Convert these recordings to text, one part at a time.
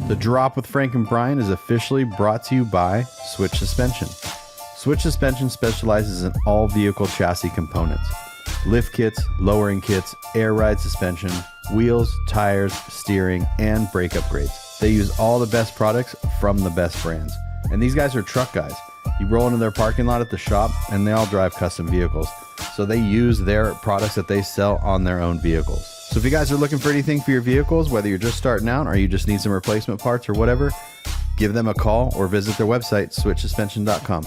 The Drop with Frank and Brian is officially brought to you by Switch Suspension. Switch Suspension specializes in all vehicle chassis components. Lift kits, lowering kits, air ride suspension, wheels, tires, steering, and brake upgrades. They use all the best products from the best brands. And these guys are truck guys. You roll into their parking lot at the shop and they all drive custom vehicles. So they use their products that they sell on their own vehicles. So if you guys are looking for anything for your vehicles, whether you're just starting out or you just need some replacement parts or whatever, give them a call or visit their website, switchsuspension.com.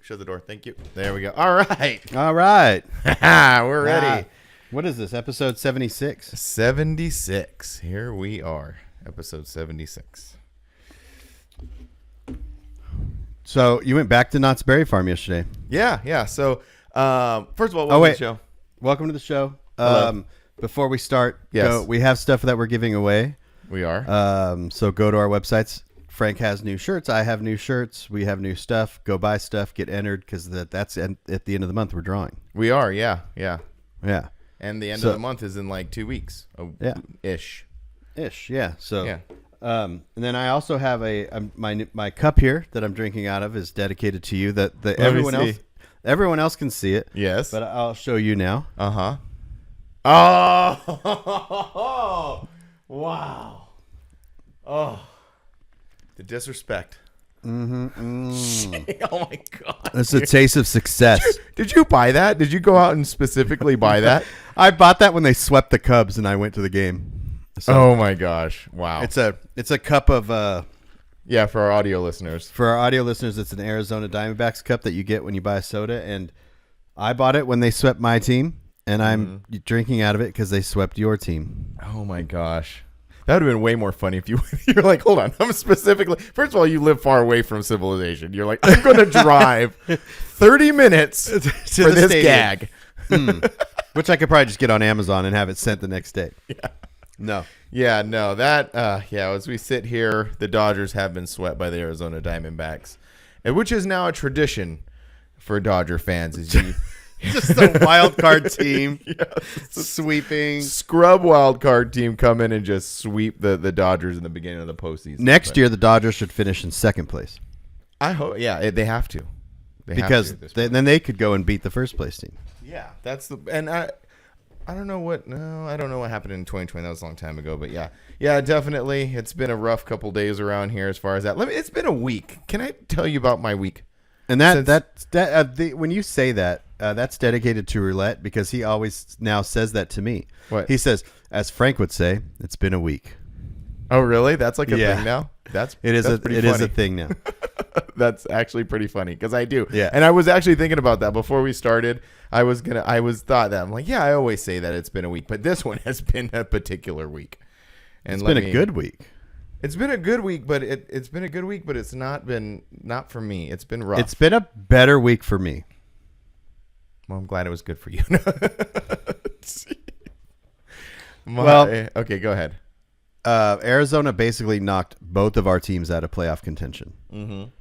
Shut the door. Thank you. There we go. All right. All right. We're ready. What is this? Episode 76? 76. Here we are. Episode 76. So you went back to Knott's Berry Farm yesterday. Yeah. So, first of all, welcome to the show. Welcome to the show. Hello. Before we start, Yes. we have stuff that we're giving away. We are. So go to our websites. Frank has new shirts. I have new shirts. We have new stuff. Go buy stuff. Get entered because that's at the end of the month we're drawing. We are. Yeah. Yeah. And the end of the month is in like 2 weeks. Yeah. Ish. Yeah. So. Yeah. And then I also have my cup here that I'm drinking out of is dedicated to you. That everyone else can see it. Yes. But I'll show you now. Uh-huh. Oh. Wow. Oh. The disrespect. Mm-hmm. Oh my God. It's a taste of success. Did you buy that? Did you go out and specifically buy that? I bought that when they swept the Cubs and I went to the game. So oh my gosh. Wow. it's a cup of yeah, for our audio listeners. for our audio listeners, it's an Arizona Diamondbacks cup that you get when you buy a soda, and I bought it when they swept my team, and I'm drinking out of it because they swept your team. Oh my gosh. That would have been way more funny if you're like, hold on, I'm specifically. First of all, you live far away from civilization. You're like, I'm going to drive 30 minutes for this gag. Which I could probably just get on Amazon and have it sent the next day. Yeah. No. Yeah, no, that, as we sit here, the Dodgers have been swept by the Arizona Diamondbacks, and which is now a tradition for Dodger fans. Is you Just a wild card team yes. sweeping. Scrub wild card team come in and just sweep the Dodgers in the beginning of the postseason. Next year, the Dodgers should finish in second place. I hope, they have to. Because then they could go and beat the first place team. Yeah, and I don't know what happened in 2020. That was a long time ago, but yeah, definitely. It's been a rough couple days around here as far as that. It's been a week. Can I tell you about my week? And when you say that, that's dedicated to Roulette because he always now says that to me. What? He says, as Frank would say, it's been a week. Oh, really? That's like a thing now? It is a thing now. That's actually pretty funny because I do. Yeah. And I was actually thinking about that before we started. I thought that I'm like, I always say that it's been a week, but this one has been a particular week. And it's been a good week. It's been a good week, but it's been a good week, but it's not for me. It's been rough. It's been a better week for me. Well, I'm glad it was good for you. Okay, go ahead. Arizona basically knocked both of our teams out of playoff contention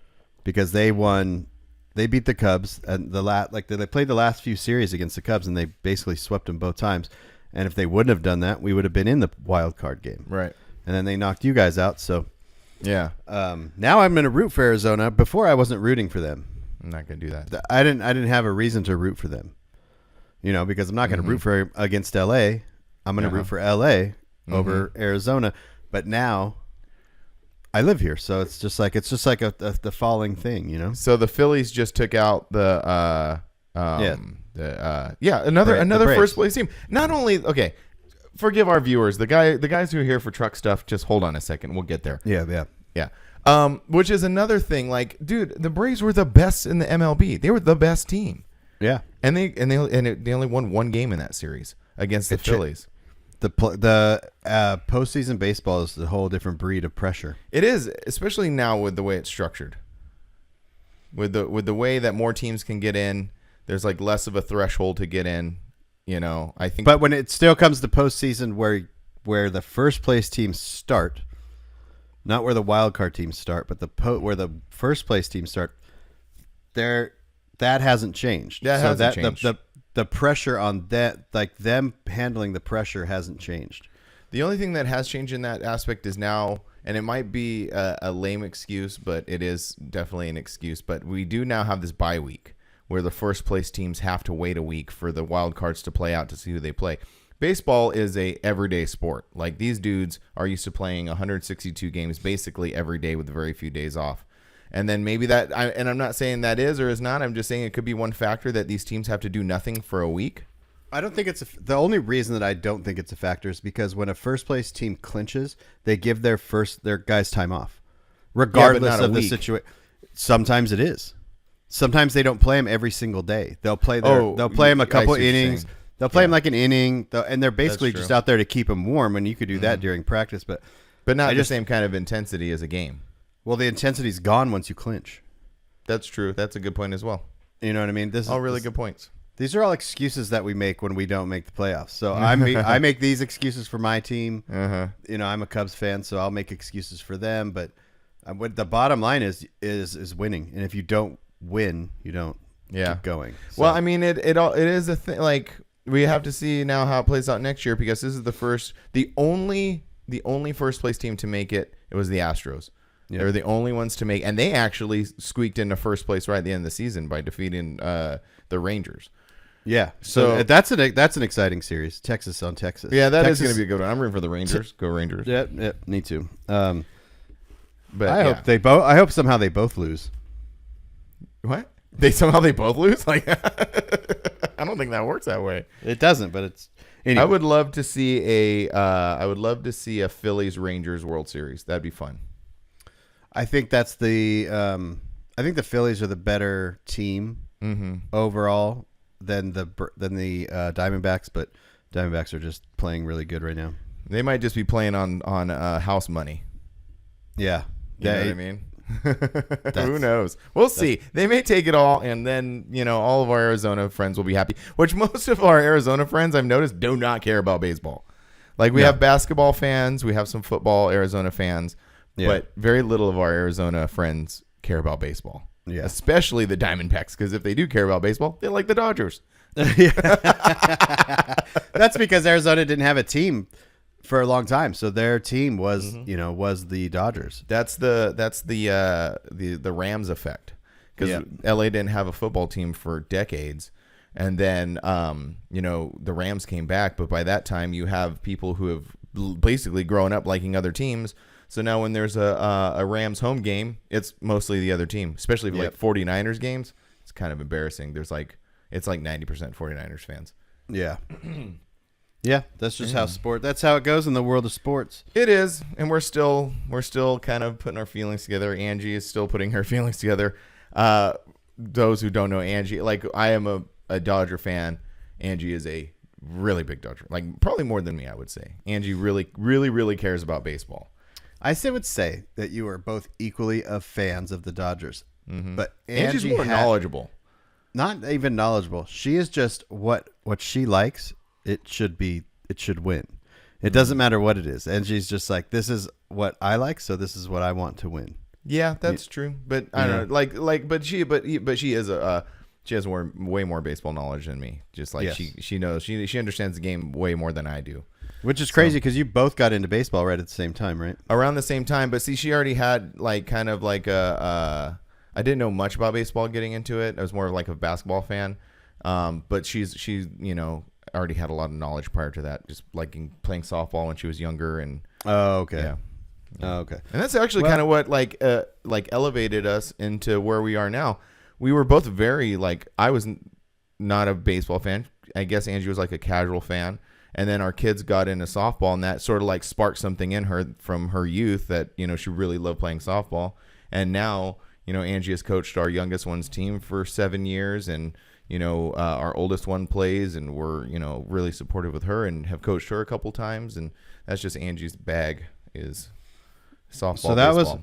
because they won. They beat the Cubs and they played the last few series against the Cubs and they basically swept them both times. And if they wouldn't have done that, we would have been in the wild card game. Right. And then they knocked you guys out. So yeah. Now I'm going to root for Arizona. Before I wasn't rooting for them. I'm not going to do that. I didn't have a reason to root for them. Because I'm not going to root against LA. I'm going to root for LA over Arizona. But now I live here, so it's just like the falling thing, So the Phillies just took out another Braves. first place team. Not only forgive our viewers, the guys who are here for truck stuff. Just hold on a second, we'll get there. Yeah. Which is another thing. Like, dude, the Braves were the best in the MLB. They were the best team. Yeah, and they only won one game in that series against the Phillies. The postseason baseball is a whole different breed of pressure. It is, especially now with the way it's structured. with the way that more teams can get in. There's like less of a threshold to get in. I think. But when it still comes to postseason, where the first place teams start, not where the wild card teams start, but where the first place teams start, that hasn't changed. That hasn't changed. The pressure on that, like them handling the pressure, hasn't changed. The only thing that has changed in that aspect is now, and it might be a lame excuse, but it is definitely an excuse. But we do now have this bye week where the first place teams have to wait a week for the wild cards to play out to see who they play. Baseball is a everyday sport. Like these dudes are used to playing 162 games basically every day with very few days off. And then maybe and I'm not saying that is or is not. I'm just saying it could be one factor that these teams have to do nothing for a week. I don't think it's the only reason that I don't think it's a factor is because when a first place team clinches, they give their guys time off, regardless of the situation. Sometimes it is. Sometimes they don't play them every single day. They'll play them a couple innings. They'll play them like an inning, and they're basically just out there to keep them warm. And you could do that during practice, but not the same kind of intensity as a game. Well, the intensity's gone once you clinch. That's true. That's a good point as well. You know what I mean? Good points. These are all excuses that we make when we don't make the playoffs. So I make these excuses for my team. Uh-huh. I'm a Cubs fan, so I'll make excuses for them. But what the bottom line is winning. And if you don't win, you don't keep going. So. Well, I mean, it is a thing. Like we have to see now how it plays out next year because this is the only first place team to make it. It was the Astros. Yep. They were the only ones to make, and they actually squeaked into first place right at the end of the season by defeating the Rangers. Yeah, so that's an exciting series. Texas on Texas. Yeah, is going to be a good one. I'm rooting for the Rangers. Go Rangers. Yeah, me too. But hope I hope somehow they both lose. What? They both lose? Like, I don't think that works that way. It doesn't, but it's. Anyway. I would love to see a Phillies Rangers World Series. That'd be fun. I think that's the. I think the Phillies are the better team overall than the Diamondbacks, but Diamondbacks are just playing really good right now. They might just be playing on house money. Yeah, you know what I mean. Who knows? We'll see. They may take it all, and then all of our Arizona friends will be happy. Which most of our Arizona friends I've noticed do not care about baseball. Like we have basketball fans, we have some football Arizona fans, but very little of our Arizona friends care about baseball. Yeah, especially the Diamondbacks, because if they do care about baseball, they like the Dodgers. That's because Arizona didn't have a team for a long time, so their team was was the Dodgers. That's the Rams effect, because LA didn't have a football team for decades, and then the Rams came back, but by that time you have people who have basically grown up liking other teams. So now when there's a Rams home game, it's mostly the other team, especially like 49ers games. It's kind of embarrassing. It's like 90% 49ers fans. Yeah. Yeah, that's just that's how it goes in the world of sports. It is, and we're still kind of putting our feelings together. Angie is still putting her feelings together. Those who don't know Angie, like I am a Dodger fan. Angie is a really big Dodger, like probably more than me, I would say. Angie really, really, really cares about baseball. I would say that you are both equally of fans of the Dodgers, but Angie's more knowledgeable. Not even knowledgeable. She is just what she likes. It should win. It doesn't matter what it is. And she's just like, this is what I like, so this is what I want to win. Yeah, that's true. But I don't know, but she is she has way more baseball knowledge than me. Just like she knows, she understands the game way more than I do. Which is crazy because you both got into baseball right at the same time, right? Around the same time, but see, she already had like kind of like I didn't know much about baseball getting into it. I was more of like a basketball fan. But she's already had a lot of knowledge prior to that, just liking playing softball when she was younger. And oh, okay. Yeah. Oh, okay. And that's actually kind of what like elevated us into where we are now. We were both very I was not a baseball fan. I guess Angie was like a casual fan. And then our kids got into softball, and that sort of like sparked something in her from her youth that, she really loved playing softball. And now, Angie has coached our youngest one's team for 7 years, and, our oldest one plays, and we're, really supportive with her and have coached her a couple times. And that's just Angie's bag is softball. So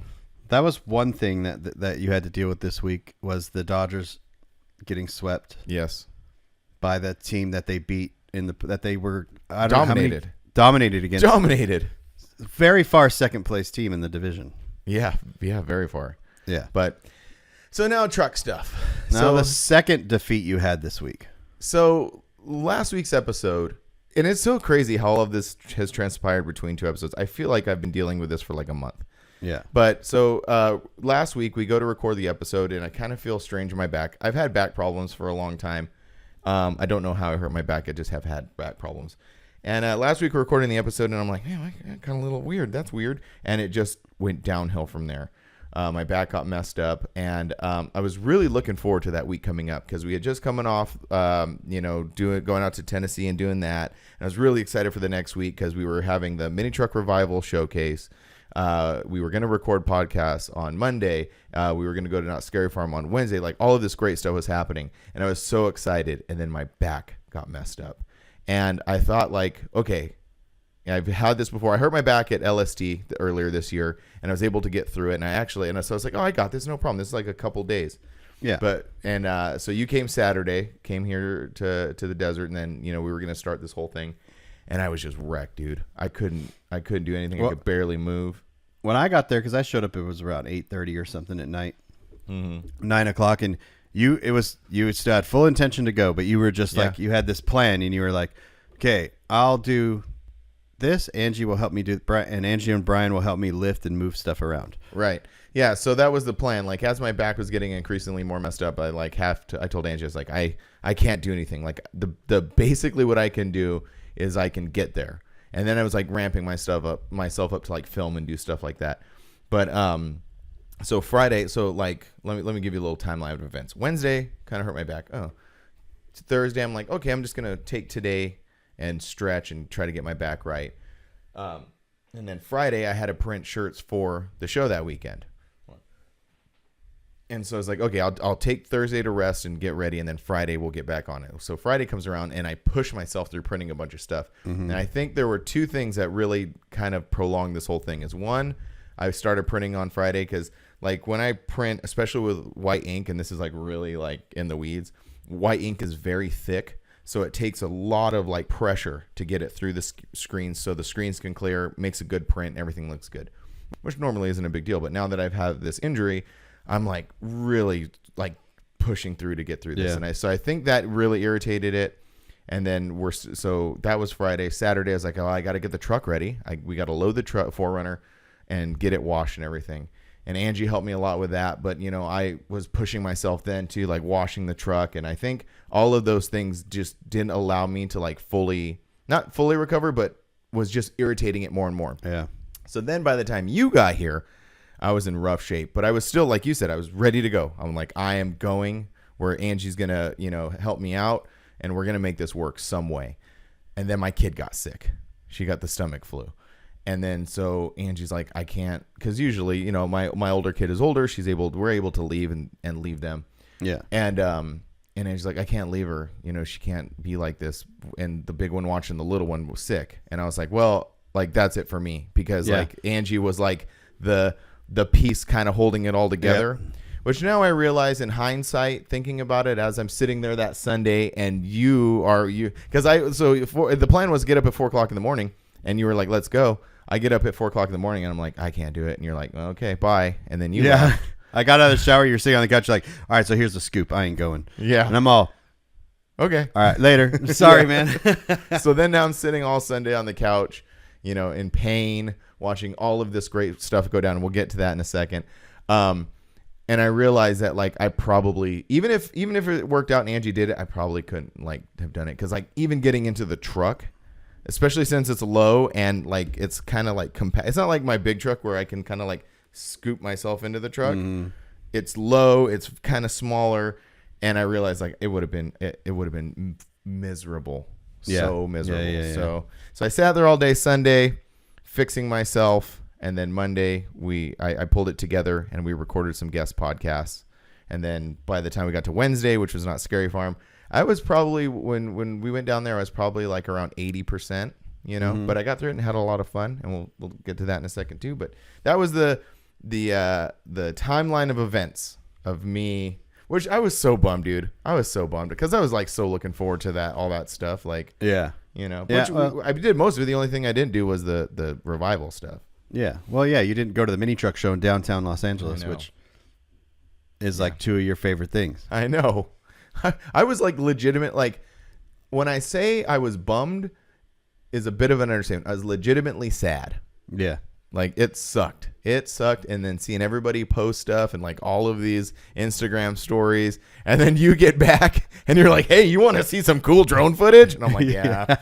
That was one thing that you had to deal with this week was the Dodgers getting swept Yes. by the team that they beat that they were dominated against. Dominated. Very far second place team in the division. Yeah, very far. Yeah. But so now truck stuff. Now the second defeat you had this week. So last week's episode, and it's so crazy how all of this has transpired between two episodes. I feel like I've been dealing with this for like a month. Yeah. But so last week we go to record the episode and I kind of feel strange in my back. I've had back problems for a long time. I don't know how I hurt my back. I just have had back problems. And last week we were recording the episode and I'm like, man, I'm kind of a little weird. That's weird. And it just went downhill from there. My back got messed up, and I was really looking forward to that week coming up because we had just coming off, going out to Tennessee and doing that. And I was really excited for the next week because we were having the Mini Truck Revival showcase. We were going to record podcasts on Monday. We were going to go to Not Scary Farm on Wednesday. Like all of this great stuff was happening, and I was so excited. And then my back got messed up, and I thought like, okay. I've had this before. I hurt my back at LSD earlier this year, and I was able to get through it. So I was like, oh, I got this, no problem. This is like a couple days. Yeah. So you came Saturday, came here to the desert, and then we were gonna start this whole thing, and I was just wrecked, dude. I couldn't do anything. I could barely move. When I got there, because I showed up, it was around 8:30 or something at night, mm-hmm. 9:00, and you still had full intention to go, but you were just like you had this plan, and you were like, okay, I'll do this. Angie will help me do, and Angie and Brian will help me lift and move stuff around. Right. Yeah. So that was the plan. Like as my back was getting increasingly more messed up, I told Angie, I was like, I can't do anything. Like the basically what I can do is I can get there. And then I was like ramping myself up to like film and do stuff like that. But, so Friday, like, let me give you a little timeline of events. Wednesday kind of hurt my back. Oh, Thursday, I'm like, okay, I'm just going to take today and stretch and try to get my back right. And then Friday I had to print shirts for the show that weekend. And so I was like, okay, I'll take Thursday to rest and get ready, and then Friday we'll get back on it. So Friday comes around and I push myself through printing a bunch of stuff. Mm-hmm. And I think there were two things that really kind of prolonged this whole thing. Is one, I started printing on Friday because like when I print, especially with white ink, and this is like really like in the weeds, white ink is very thick. So it takes a lot of like pressure to get it through the screens so the screens can clear, makes a good print, and everything looks good, which normally isn't a big deal. But now that I've had this injury, I'm like really like pushing through to get through this. Yeah. So I think that really irritated it. And then so that was Friday. Saturday, I was like, oh, I got to get the truck ready. We got to load the truck 4Runner and get it washed and everything. And Angie helped me a lot with that. But, I was pushing myself then to like washing the truck. And I think all of those things just didn't allow me to like not fully recover, but was just irritating it more and more. Yeah. So then by the time you got here, I was in rough shape. But I was still, like you said, I was ready to go. I'm like, I am going where Angie's going to, help me out. And we're going to make this work some way. And then my kid got sick. She got the stomach flu. And then so Angie's like, I can't, because usually, my older kid is older. We're able to leave and leave them. Yeah. And Angie's like, I can't leave her. She can't be like this. And the big one watching the little one was sick. And I was like, well, like that's it for me, because like Angie was like the piece kind of holding it all together. Yeah. Which now I realize in hindsight, thinking about it as I'm sitting there that Sunday, and because the plan was to get up at 4:00 in the morning, and you were like, let's go. I get up at 4:00 in the morning and I'm like, I can't do it. And you're like, well, okay, bye. And then you left. I got out of the shower. You're sitting on the couch. You're like, all right, so here's the scoop. I ain't going. Yeah. And I'm all, okay. All right, later. Sorry, man. So then now I'm sitting all Sunday on the couch, in pain, watching all of this great stuff go down. And we'll get to that in a second. And I realized that like I probably, even if it worked out and Angie did it, I probably couldn't like have done it. Cause like even getting into the truck, especially since it's low and like it's kind of like compact. It's not like my big truck where I can kind of like scoop myself into the truck. Mm. It's low. It's kind of smaller, and I realized like it would have been miserable. Yeah. So miserable. Yeah. So I sat there all day Sunday, fixing myself, and then Monday I pulled it together and we recorded some guest podcasts, and then by the time we got to Wednesday, which was Not Scary Farm, I was probably, when we went down there, I was probably like around 80%, but I got through it and had a lot of fun, and we'll get to that in a second too. But that was the timeline of events of me, which I was so bummed, dude. I was so bummed because I was like so looking forward to all that stuff. Like, yeah, which I did most of it. The only thing I didn't do was the revival stuff. Yeah. Well, yeah, you didn't go to the mini truck show in downtown Los Angeles, which is like two of your favorite things. I know. I was like legitimate. Like when I say I was bummed is a bit of an understatement. I was legitimately sad. Yeah. Like it sucked. It sucked. And then seeing everybody post stuff and like all of these Instagram stories. And then you get back and you're like, hey, you want to see some cool drone footage? And I'm like, yeah.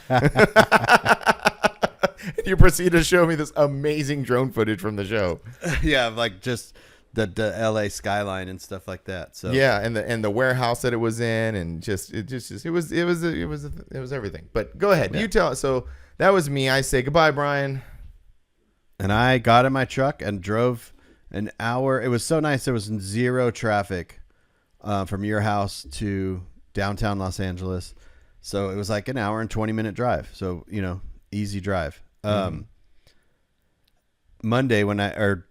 And you proceed to show me this amazing drone footage from the show. Yeah. Like just the LA skyline and stuff like that. So yeah. And the warehouse that it was in and it was everything. But go ahead. Yeah. You tell. So that was me. I say goodbye, Brian. And I got in my truck and drove an hour. It was so nice. There was zero traffic from your house to downtown Los Angeles. So it was like an hour and 20-minute drive. So, easy drive. Monday or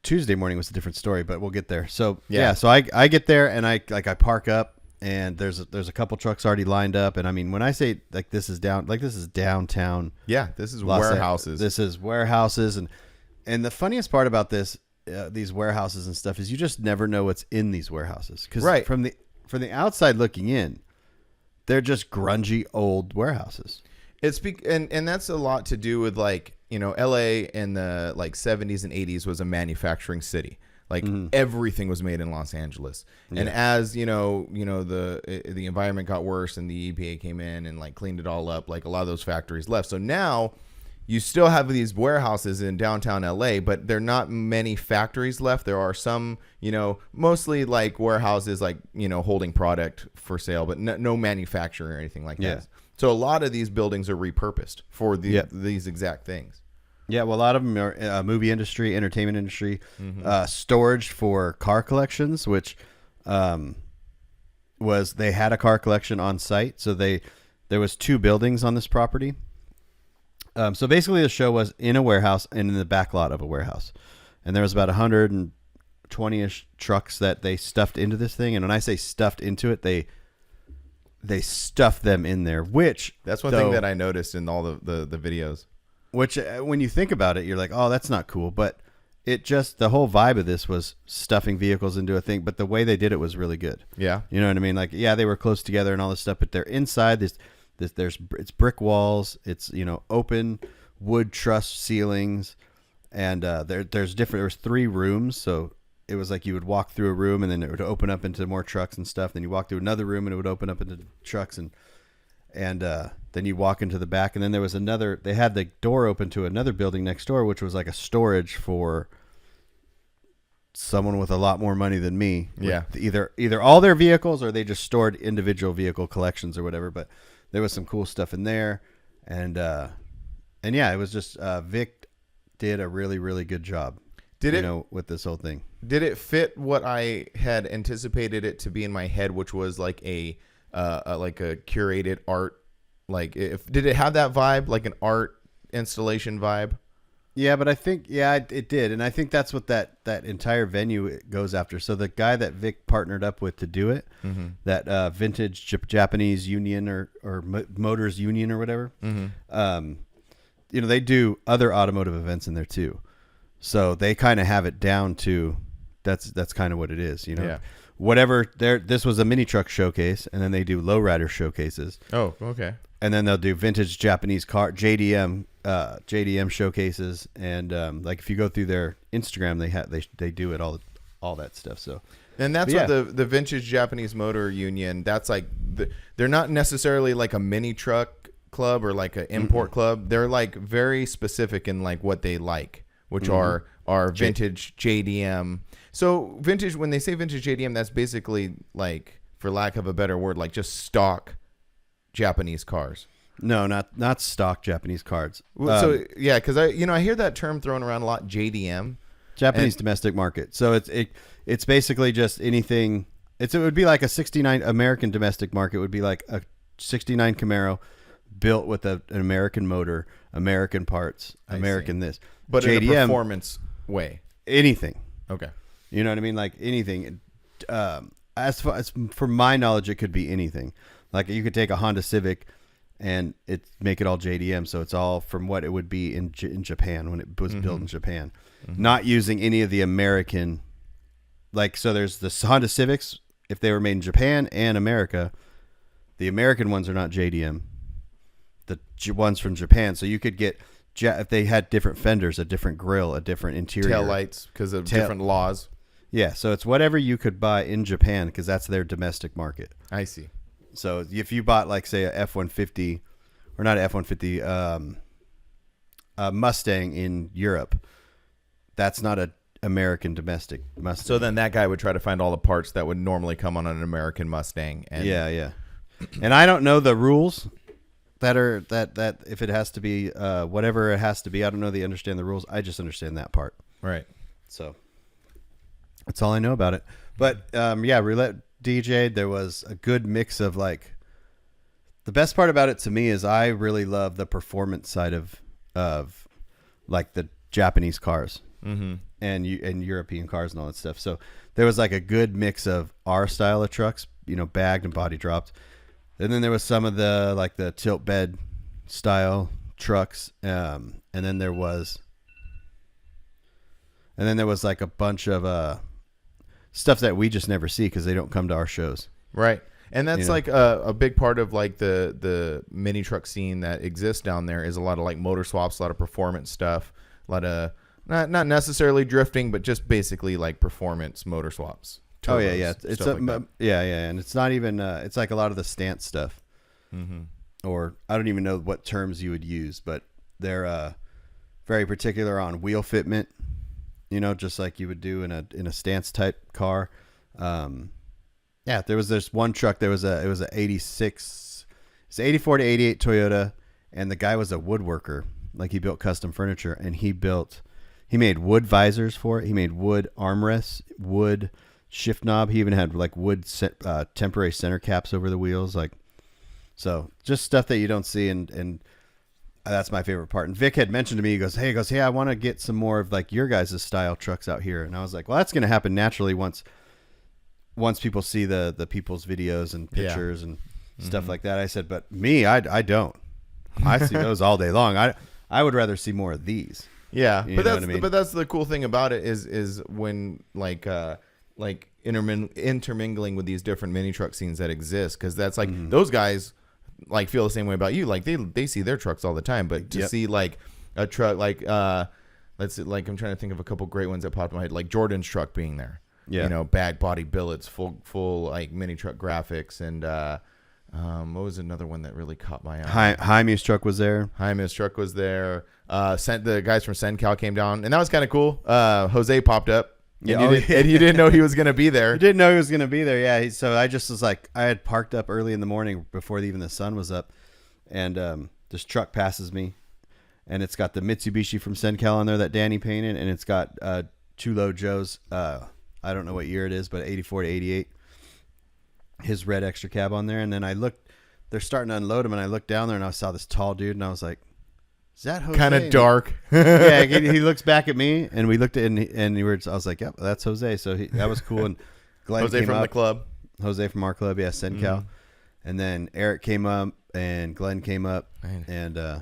Tuesday morning was a different story, but we'll get there. So, so I get there and I park up and there's a couple trucks already lined up. And I mean, when I say like this is downtown. Yeah, this is warehouses. This is warehouses. And the funniest part about these warehouses and stuff is you just never know what's in these warehouses. Because from the outside looking in, they're just grungy old warehouses. And that's a lot to do with like, LA in the like 70s and 80s was a manufacturing city. Like everything was made in Los Angeles. And as, the environment got worse and the EPA came in and like cleaned it all up, like a lot of those factories left. So now you still have these warehouses in downtown LA, but there are not many factories left. There are some, mostly like warehouses, like, holding product for sale, but no manufacturing or anything like that. So a lot of these buildings are repurposed for these exact things. Yeah, well, a lot of them are movie industry, entertainment industry, storage for car collections, which they had a car collection on site. So there was 2 buildings on this property. So basically the show was in a warehouse and in the back lot of a warehouse. And there was about 120-ish trucks that they stuffed into this thing. And when I say stuffed into it, they stuffed them in there, which... That's one thing that I noticed in all the videos. Which, when you think about it, you're like, oh, that's not cool. But the whole vibe of this was stuffing vehicles into a thing. But the way they did it was really good. Yeah. You know what I mean? Like, yeah, they were close together and all this stuff. But they're inside it's brick walls. It's, open wood truss ceilings. And there's 3 rooms. So it was like you would walk through a room and then it would open up into more trucks and stuff. Then you walk through another room and it would open up into trucks and then you walk into the back, and then there was they had the door open to another building next door, which was like a storage for someone with a lot more money than me. Yeah. Either all their vehicles or they just stored individual vehicle collections or whatever, but there was some cool stuff in there. And yeah, it was just, Vic did a really, really good job. With this whole thing. Did it fit what I had anticipated it to be in my head, which was like a curated art? Like, did it have that vibe, like an art installation vibe? Yeah, but I think it did, and I think that's what that entire venue goes after. So the guy that Vic partnered up with to do it, that Vintage Japanese Union or Motors Union or whatever, they do other automotive events in there too. So they kind of have it down to that's kind of what it is, Yeah. Whatever. This was a mini truck showcase, and then they do lowrider showcases. Oh, okay. And then they'll do vintage Japanese car JDM showcases, and like if you go through their Instagram, they do it all that stuff. So, and that's what the Vintage Japanese Motor Union. That's like they're not necessarily like a mini truck club or like an import club. They're like very specific in like what they like, which are vintage JDM. So vintage, when they say vintage JDM, that's basically like, for lack of a better word, like just stock Japanese cars. No, not stock Japanese cars. So yeah, because I hear that term thrown around a lot, JDM, Japanese domestic market. So it's basically just anything. It would be like a 69 American domestic market would be like a 69 Camaro built with an American motor, American parts, American this. But JDM, in a performance way. anything. Okay. You know what I mean? Like anything. As far as for my knowledge, it could be anything. Like you could take a Honda Civic and make it all JDM, so it's all from what it would be in Japan when it was built in Japan, not using any of the American. Like, so there's the Honda Civics. If they were made in Japan and America, the American ones are not JDM. The ones from Japan, so you could get if they had different fenders, a different grille, a different interior, tail lights because of different laws. Yeah, so it's whatever you could buy in Japan because that's their domestic market. I see. So if you bought, like, say, a F-150, or not a F-150, a Mustang in Europe, that's not a American domestic Mustang. So then that guy would try to find all the parts that would normally come on an American Mustang. And yeah. And I don't know the rules that if it has to be whatever it has to be. I don't know they understand the rules. I just understand that part. Right. So that's all I know about it. But Roulette DJ, there was a good mix of, like, the best part about it to me is I really love the performance side of like the Japanese cars and European cars and all that stuff. So there was like a good mix of our style of trucks, bagged and body dropped. And then there was some of the, like, the tilt bed style trucks. And then there was like a bunch of stuff that we just never see because they don't come to our shows. Right. And that's like a big part of, like, the mini truck scene that exists down there is a lot of, like, motor swaps, a lot of performance stuff, a lot of not necessarily drifting, but just basically, like, performance motor swaps. Turbos, it's like and it's not even it's like a lot of the stance stuff, or I don't even know what terms you would use, but they're very particular on wheel fitment, just like you would do in a stance type car. There was this one truck. It was a 86, it's 84 to 88 Toyota, and the guy was a woodworker. Like, he built custom furniture, and he made wood visors for it. He made wood armrests, wood shift knob. He even had, like, wood temporary center caps over the wheels. Like, so just stuff that you don't see, and that's my favorite part. And Vic had mentioned to me, he goes, hey, I want to get some more of, like, your guys' style trucks out here. And I was like, well, that's going to happen naturally once people see the people's videos and pictures and stuff like that. I said, but me, I don't. I see those all day long. I would rather see more of these. Yeah, You know what I mean? But that's the cool thing about it is when, like intermingling with these different mini truck scenes that exist, because that's like those guys, like, feel the same way about you. Like, they see their trucks all the time, but to see, like, a truck, like, let's see, like, I'm trying to think of a couple great ones that popped in my head, like Jordan's truck being there. Yeah. Bag body billets, full like mini truck graphics, and what was another one that really caught my eye? Jaime's truck was there. Jaime's truck was there. The guys from SenCal came down, and that was kind of cool. Jose popped up. And you didn't know he was going to be there. You didn't know he was going to be there. Yeah. So I just was like, I had parked up early in the morning before even the sun was up, and this truck passes me, and it's got the Mitsubishi from SenCal on there that Danny painted, and it's got Chulo Joe's. I don't know what year it is, but 84 to 88. His red extra cab on there, and then I looked. They're starting to unload him, and I looked down there, and I saw this tall dude, and I was like, "Is that Jose?" Kind of dark. Yeah, he looks back at me, and we looked at it, and I was like, "Yep, that's Jose." So that was cool. And Glenn Jose came from up. the club. Jose from our club, yeah, SenCal. And then Eric came up, and Glenn came up, and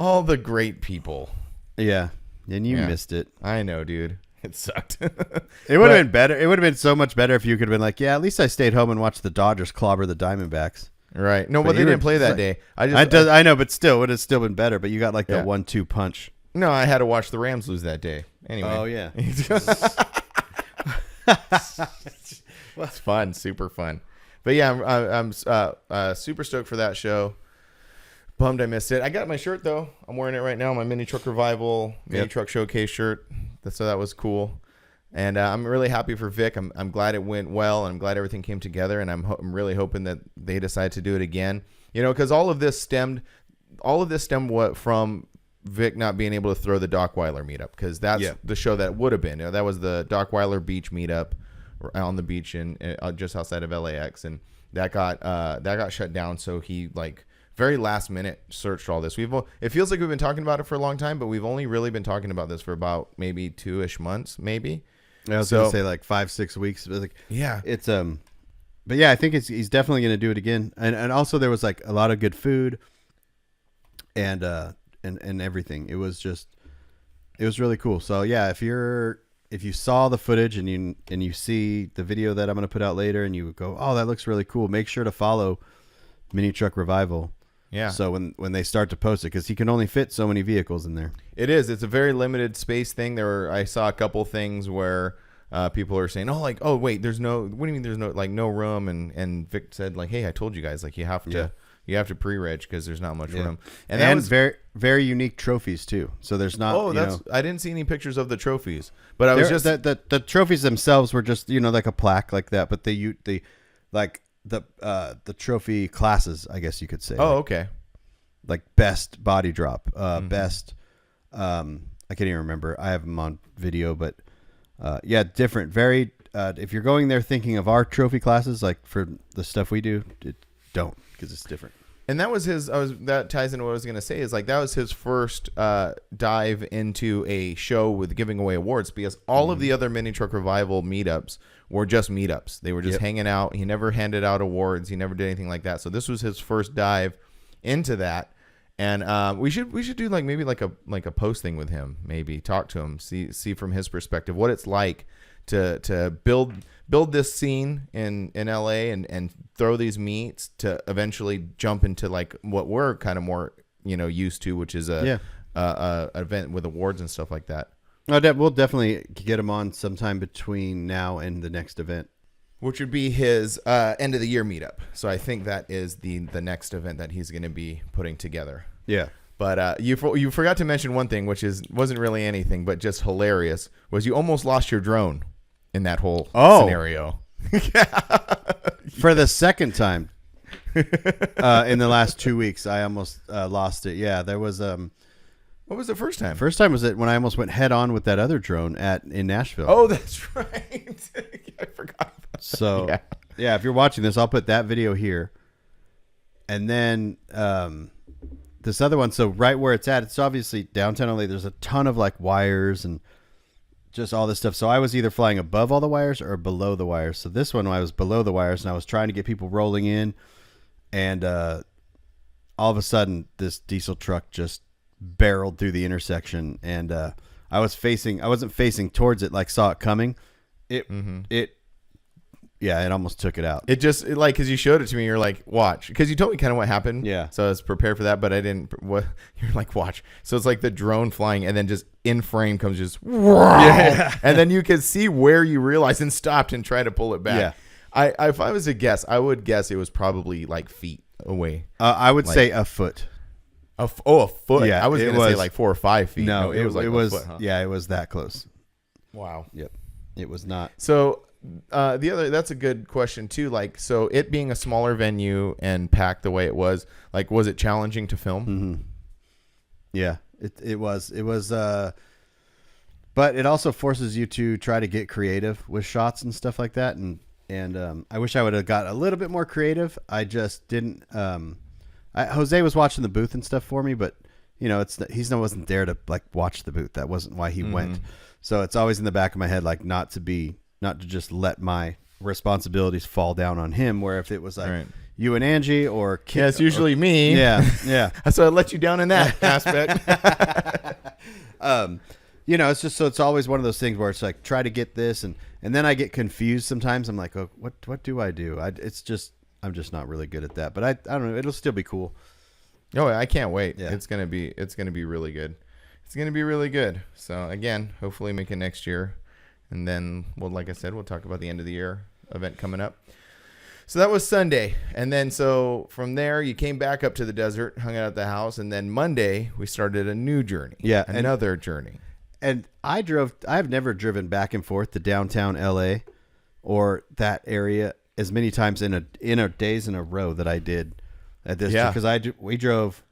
all the great people. Yeah, and you missed it. I know, dude. It sucked. It would have been better. It would have been so much better if you could have been like, yeah, at least I stayed home and watched the Dodgers clobber the Diamondbacks. Right. No, but they didn't play that day. I know, but still, it would have still been better. But you got like the 1-2 punch. No, I had to watch the Rams lose that day. Anyway. Oh, yeah. It's fun. Super fun. But yeah, I'm super stoked for that show. Bummed I missed it. I got my shirt, though. I'm wearing it right now. My Mini Truck Revival Mini Truck Showcase shirt. So that was cool. And I'm really happy for Vic. I'm glad it went well, and I'm glad everything came together. And I'm really hoping that they decide to do it again. Because all of this stemmed from Vic not being able to throw the Dockweiler meetup, because that's the show that would have been. That was the Dockweiler Beach meetup on the beach in just outside of LAX, and that got shut down. So he very last minute searched all this. It feels like we've been talking about it for a long time, but we've only really been talking about this for about maybe 2-ish months, maybe. I was gonna say like 5-6 weeks. But like, yeah, it's but yeah, I think he's definitely gonna do it again. And also there was like a lot of good food, and everything. It was really cool. So yeah, if you saw the footage and you see the video that I'm gonna put out later, and you go, oh, that looks really cool, make sure to follow Mini Truck Revival. Yeah. So when they start to post it, because he can only fit so many vehicles in there. It's a very limited space thing. I saw a couple things where people are saying, oh wait, what do you mean there's no room? And Vic said like, hey, I told you guys, like you have to pre-reg because there's not much room. And that was very, very unique trophies too. So there's not. I didn't see any pictures of the trophies, but I was just the trophies themselves were just like a plaque like that, but the trophy classes, I guess you could say. Oh, okay. Like best body drop, best. I can't even remember. I have them on video, but different. Very. If you're going there thinking of our trophy classes, like for the stuff we do, don't, because it's different. And that was that ties into what I was going to say, is like that was his first dive into a show with giving away awards, because all of the other Mini Truck Revival meetups were just meetups. They were just hanging out. He never handed out awards. He never did anything like that. So this was his first dive into that. And we should do like maybe like a posting with him, maybe talk to him, see from his perspective what it's like to build this scene in LA and throw these meets to eventually jump into like what we're kind of more used to, which is a event with awards and stuff like that. We'll definitely get him on sometime between now and the next event, which would be his end of the year meetup. So I think that is the next event that he's going to be putting together. Yeah. But you forgot to mention one thing, which wasn't really anything, but just hilarious, was you almost lost your drone in that whole scenario. For the second time in the last 2 weeks, I almost lost it. Yeah, there was. What was the first time? First time was when I almost went head on with that other drone in Nashville. Oh, that's right. I forgot about that. So yeah, if you're watching this, I'll put that video here, and then this other one. So right where it's at, it's obviously downtown LA. There's a ton of like wires and just all this stuff. So I was either flying above all the wires or below the wires. So this one, I was below the wires, and I was trying to get people rolling in, and all of a sudden, this diesel truck just barreled through the intersection, and I wasn't facing towards it, like saw it coming. It almost took it out. It just like, because you showed it to me, you're like, watch, because you told me kind of what happened. Yeah. So I was prepared for that, but I didn't. What you're like, watch. So it's like the drone flying, and then just in frame comes just, and then you can see where you realized and stopped and tried to pull it back. Yeah. If I was to guess, I would guess it was probably like feet away. I would say a foot. A foot. Yeah, I was going to say like 4 or 5 feet. No, it was like a foot, huh? Yeah, it was that close. Wow. Yep. It was not. So that's a good question too. Like, so it being a smaller venue and packed the way it was it challenging to film? Mm-hmm. Yeah, it was, but it also forces you to try to get creative with shots and stuff like that. And I wish I would have got a little bit more creative. I just didn't, Jose was watching the booth and stuff for me, but wasn't there to like watch the booth. That wasn't why he went. So it's always in the back of my head, like not to just let my responsibilities fall down on him. Where if it was like you and Angie or Kim, it's usually me. Yeah. So I let you down in that aspect. It's just, so it's always one of those things where it's like, try to get this. And then I get confused sometimes. I'm like, oh, what do I do? I'm just not really good at that, but I don't know. It'll still be cool. Oh, I can't wait. Yeah. It's going to be really good. It's going to be really good. So again, hopefully make it next year. And then, well, like I said, we'll talk about the end of the year event coming up. So that was Sunday. And then, so from there, you came back up to the desert, hung out at the house. And then Monday, we started a new journey. Yeah. Another journey. And I've never driven back and forth to downtown LA or that area as many times in a days in a row that I did at this. Yeah. Because we drove.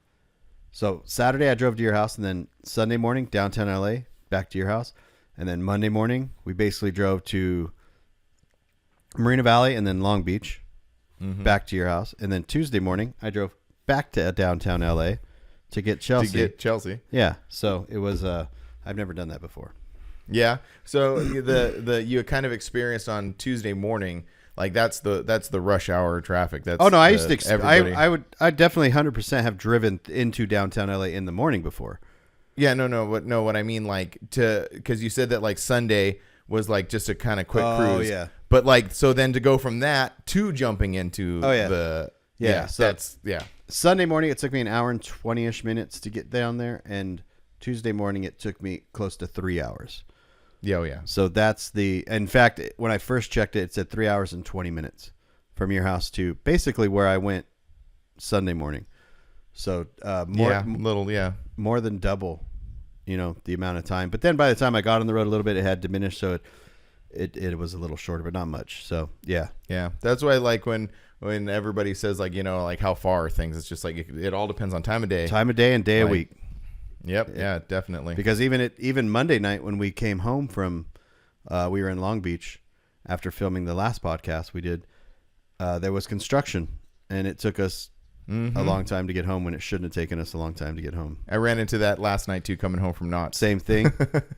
So Saturday I drove to your house, and then Sunday morning downtown LA back to your house, and then Monday morning we basically drove to Marina Valley and then Long Beach back to your house, and then Tuesday morning I drove back to downtown LA to get Chelsea. Yeah. So it was. I've never done that before. Yeah. So the you kind of experienced on Tuesday morning, like that's the rush hour traffic. That's I used to. I definitely 100% have driven into downtown LA in the morning before. Yeah. No. What I mean, like because you said that like Sunday was like just a kind of quick cruise. Yeah. But like so then to go from that to jumping into so that's Sunday morning it took me an hour and 20ish minutes to get down there, and Tuesday morning it took me close to 3 hours. Yeah, yeah. So that's in fact, when I first checked it, it said 3 hours and 20 minutes from your house to basically where I went Sunday morning. So more than double, the amount of time. But then by the time I got on the road a little bit, it had diminished. So it was a little shorter, but not much. So yeah. Yeah. That's why like when everybody says like, like how far are things, it's just like, it all depends on time of day and day a week. Yep. Yeah, definitely. Because even Monday night when we came home from, we were in Long Beach after filming the last podcast we did. There was construction, and it took us a long time to get home when it shouldn't have taken us a long time to get home. I ran into that last night too, coming home from Knott's. Same thing.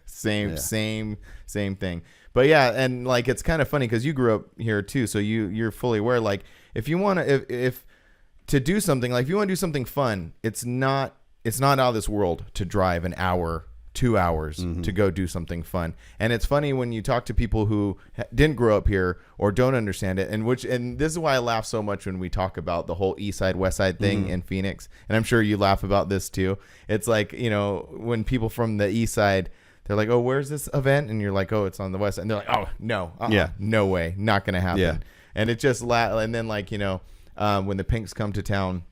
Same thing. But yeah, and like it's kind of funny because you grew up here too, so you're fully aware. Like if you want to do something, like if you want to do something fun, it's not out of this world to drive an hour, 2 hours to go do something fun. And it's funny when you talk to people who didn't grow up here or don't understand it, and this is why I laugh so much when we talk about the whole East Side, West Side thing in Phoenix. And I'm sure you laugh about this too. It's like, when people from the East Side, they're like, oh, where's this event? And you're like, oh, it's on the West Side. And they're like, oh, no, no way, not going to happen. Yeah. And it just, and then like, when the Pinks come to town,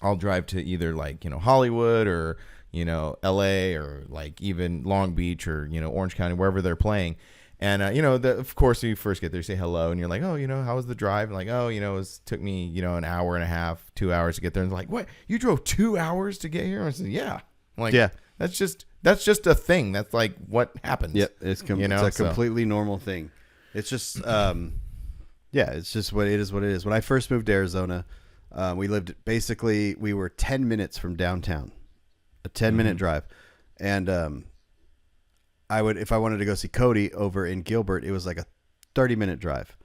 I'll drive to either like, Hollywood or, LA or like even Long Beach or, Orange County, wherever they're playing. And, of course, when you first get there, you say hello and you're like, oh, how was the drive? And like, oh, it took me, an hour and a half, 2 hours to get there. And they're like, what? You drove 2 hours to get here? And I said, yeah. I'm like, yeah, that's just a thing. That's like what happens. Yep. It's a completely normal thing. It's just, it's just what it is. When I first moved to Arizona, we were 10 minutes from downtown, a 10-minute drive. And if I wanted to go see Cody over in Gilbert, it was like a 30-minute drive.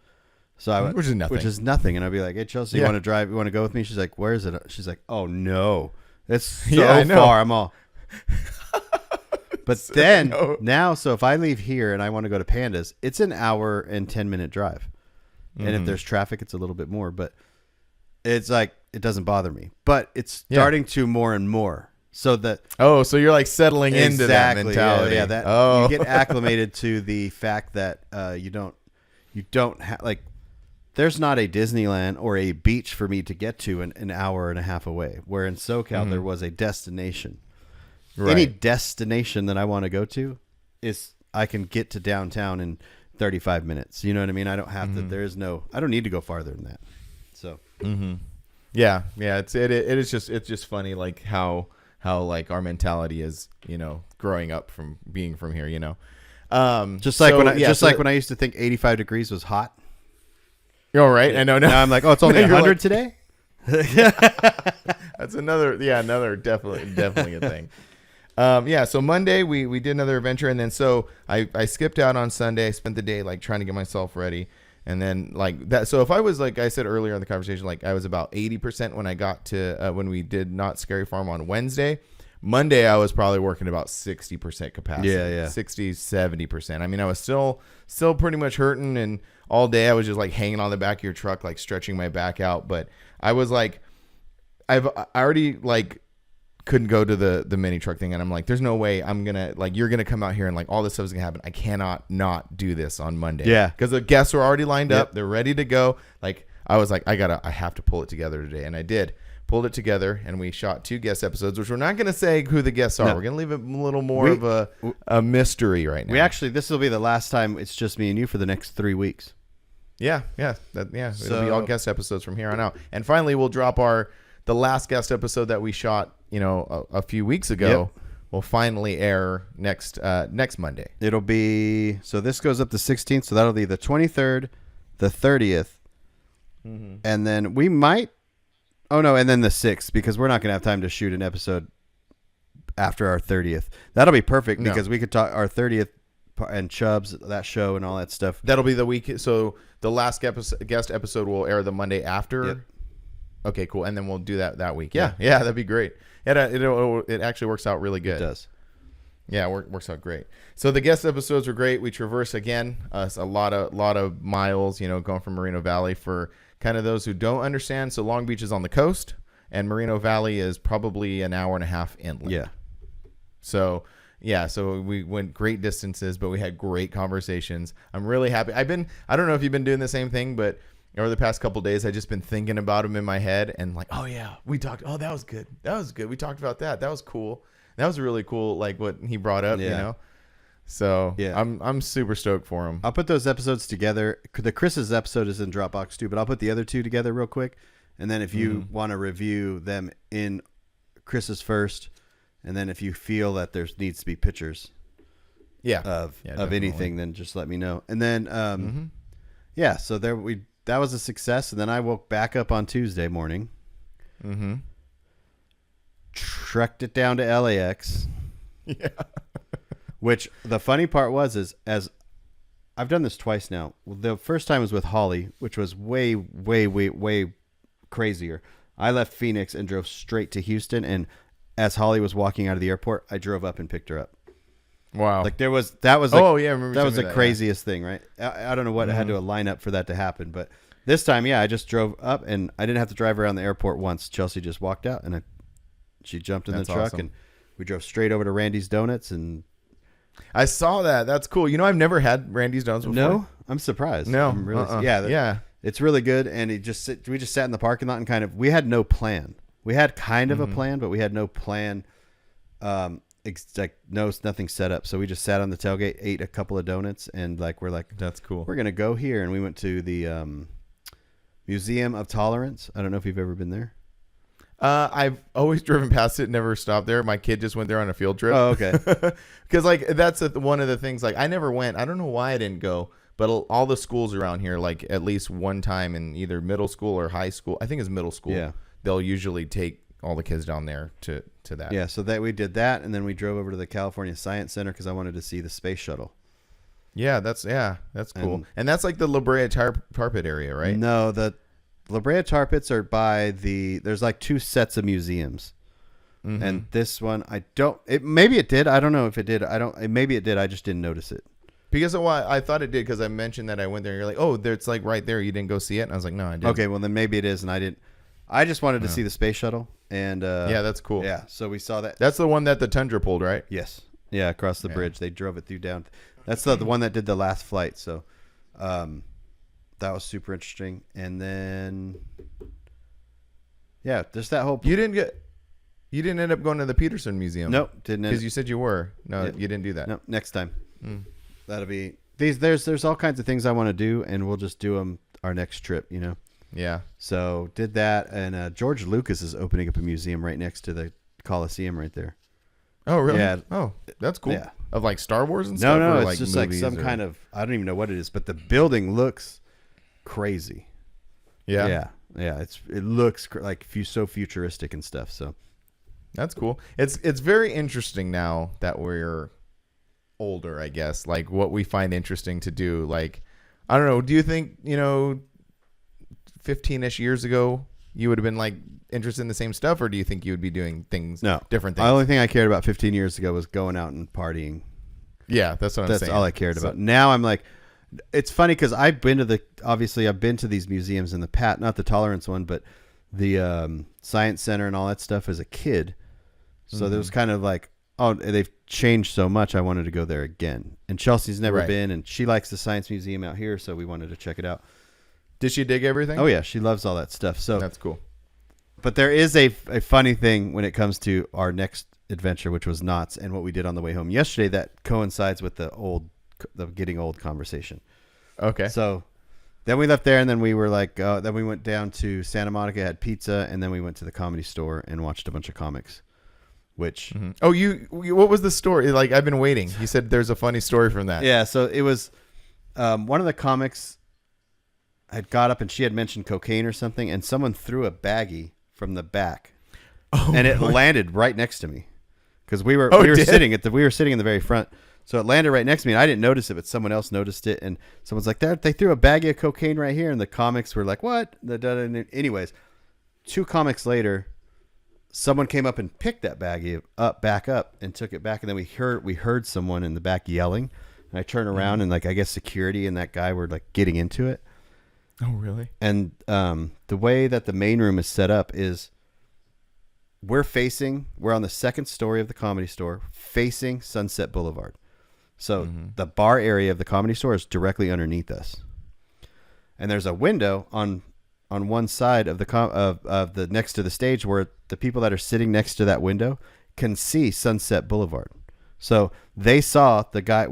So which is nothing. And I'd be like, hey, Chelsea, you want to drive? You want to go with me? She's like, where is it? She's like, oh, no. It's so far. I'm all. But so if I leave here and I want to go to Pandas, it's an hour and 10-minute drive. And if there's traffic, it's a little bit more. But it's like, it doesn't bother me. But it's starting to more and more. So so you're like settling into that mentality. You get acclimated to the fact that you don't have, like, there's not a Disneyland or a beach for me to get to an hour and a half away. Where in SoCal there was a destination. Right. Any destination that I want to go to I can get to downtown in 35 minutes. You know what I mean? I don't have to. I don't need to go farther than that. So. Yeah. It's just funny, like how like our mentality is, growing up from being from here, like when I used to think 85 degrees was hot. You're right. I know now. I'm like, oh, it's only 100 today. That's another definitely a thing. So Monday we did another adventure, and then so I skipped out on Sunday. I spent the day like trying to get myself ready. And then like that, so if I was, like I said earlier in the conversation, like I was about 80% when I got to when we did Not Scary Farm on Wednesday. Monday I was probably working about 60% capacity. Yeah. 60, 70%. I mean, I was still pretty much hurting, and all day I was just like hanging on the back of your truck, like stretching my back out. But I was like, I already like couldn't go to the mini truck thing, and I'm like, there's no way I'm gonna, like, you're gonna come out here and like all this stuff is gonna happen. I cannot not do this on Monday. Yeah, because the guests were already lined up, they're ready to go. Like I was like, I have to pull it together today, and I did. Pulled it together, and we shot 2 guest episodes, which we're not going to say who the guests are. No. We're going to leave it a little more of a mystery right now. This will be the last time it's just me and you for the next 3 weeks. Yeah. It'll be all guest episodes from here on out. And finally, we'll drop the last guest episode that we shot, a few weeks ago. Yep. Will finally air next Monday. It'll be, so this goes up the 16th, so that'll be the 23rd, the 30th, and then we might. Oh no, and then the 6th, because we're not gonna have time to shoot an episode after our 30th. That'll be perfect because we could talk our 30th and Chubbs, that show and all that stuff. That'll be the week. So the last guest episode will air the Monday after. Yep. Okay, cool. And then we'll do that week. Yeah, that'd be great. It actually works out really good. It does. Yeah, it works out great. So the guest episodes were great. We traverse again a lot of miles, going from Moreno Valley. For kind of those who don't understand, so Long Beach is on the coast, and Moreno Valley is probably an hour and a half inland. Yeah. So we went great distances, but we had great conversations. I'm really happy. I don't know if you've been doing the same thing, but over the past couple of days, I've just been thinking about them in my head and like, oh yeah, we talked. Oh, that was good. That was good. We talked about that. That was cool. That was really cool. Like what he brought up, So yeah, I'm super stoked for him. I'll put those episodes together. The Chris's episode is in Dropbox too, but I'll put the other 2 together real quick. And then if you want to review them in Chris's first, and then if you feel that there needs to be pictures of anything, then just let me know. And then, so that was a success. And then I woke back up on Tuesday morning, trekked it down to LAX. Yeah. Which the funny part is as I've done this twice now. The first time was with Holly, which was way, way, way, way crazier. I left Phoenix and drove straight to Houston, and as Holly was walking out of the airport, I drove up and picked her up. Wow. Like that was the craziest thing, right? I don't know what had to line up for that to happen, but this time, I just drove up and I didn't have to drive around the airport once. Chelsea just walked out and she jumped in the truck and we drove straight over to Randy's Donuts, and I saw that. That's cool. I've never had Randy's Donuts before. No, I'm surprised. No, I'm really, it's really good. And we just sat in the parking lot and we had no plan. We had kind of a plan, but we had no plan. Nothing set up. So we just sat on the tailgate, ate a couple of donuts, and we're like, that's cool. We're gonna go here, and we went to the Museum of Tolerance. I don't know if you've ever been there. I've always driven past it, never stopped there. My kid just went there on a field trip. Oh, okay. Because that's one of the things. I never went. I don't know why I didn't go. But all the schools around here, at least one time in either middle school or high school, I think it's middle school. Yeah. They'll usually take all the kids down there to that. Yeah, so that we did that, and then we drove over to the California Science Center because I wanted to see the space shuttle. Yeah, that's cool. And that's like the La Brea tar pit area, right? No, the La Brea tar pits are by there's 2 sets of museums. And this one, maybe it did. I don't know if it did. Maybe it did. I just didn't notice it. Because I thought it did because I mentioned that I went there. And you're like, oh, it's right there. You didn't go see it? And I was like, no, I didn't. Okay, well then maybe it is, and I didn't. I just wanted to see the space shuttle, and yeah, that's cool. Yeah, so we saw that. That's the one that the Tundra pulled, right? Yes. Yeah, across the bridge. They drove it through down. That's the one that did the last flight. So, that was super interesting. And then, just that whole. You didn't end up going to the Peterson Museum. Nope, didn't. Because you said you were. No, you didn't do that. No, next time. That'll be these. There's all kinds of things I want to do, and we'll just do them our next trip. Yeah. So did that, and George Lucas is opening up a museum right next to the Coliseum right there. Oh, really? Yeah. Oh, that's cool. Yeah. Of Star Wars and stuff? No, it's just some kind of, I don't even know what it is, but the building looks crazy. Yeah. Yeah. It looks so futuristic and stuff. So that's cool. It's very interesting now that we're older, I guess, what we find interesting to do. I don't know. Do you think, 15-ish years ago, you would have been interested in the same stuff, or do you think you would be doing different things? The only thing I cared about 15 years ago was going out and partying. Yeah, that's what I'm saying. That's all I cared about. Now I'm it's funny because I've been to these museums in the past, not the Tolerance one, but the Science Center and all that stuff as a kid. So there was kind of they've changed so much. I wanted to go there again. And Chelsea's never been, and she likes the Science Museum out here, so we wanted to check it out. Did she dig everything? Oh yeah, she loves all that stuff. So that's cool. But there is a funny thing when it comes to our next adventure, which was Knott's, and what we did on the way home yesterday that coincides with the getting old conversation. Okay. So then we left there, and then we were then we went down to Santa Monica, had pizza, and then we went to the Comedy Store and watched a bunch of comics. Which oh, what was the story? I've been waiting. You said there's a funny story from that. Yeah. So it was one of the comics had got up and she had mentioned cocaine or something, and someone threw a baggie from the back, Oh, and it really? landed right next to me because we were Oh, we were it did? sitting at the we were sitting in the very front. So it landed right next to me, and I didn't notice it, but someone else noticed it, and someone's like, they threw a baggie of cocaine right here, and the comics were like, what? Anyways, 2 comics later, someone came up and picked that baggie back up and took it back, and then we heard someone in the back yelling, and I turned around, and like I guess security and that guy were like getting into it. Oh, really? And the way that the main room is set up is we're on the second story of the Comedy Store facing Sunset Boulevard. So the bar area of the Comedy Store is directly underneath us. And there's a window on one side of the next to the stage where the people that are sitting next to that window can see Sunset Boulevard. So we saw the guy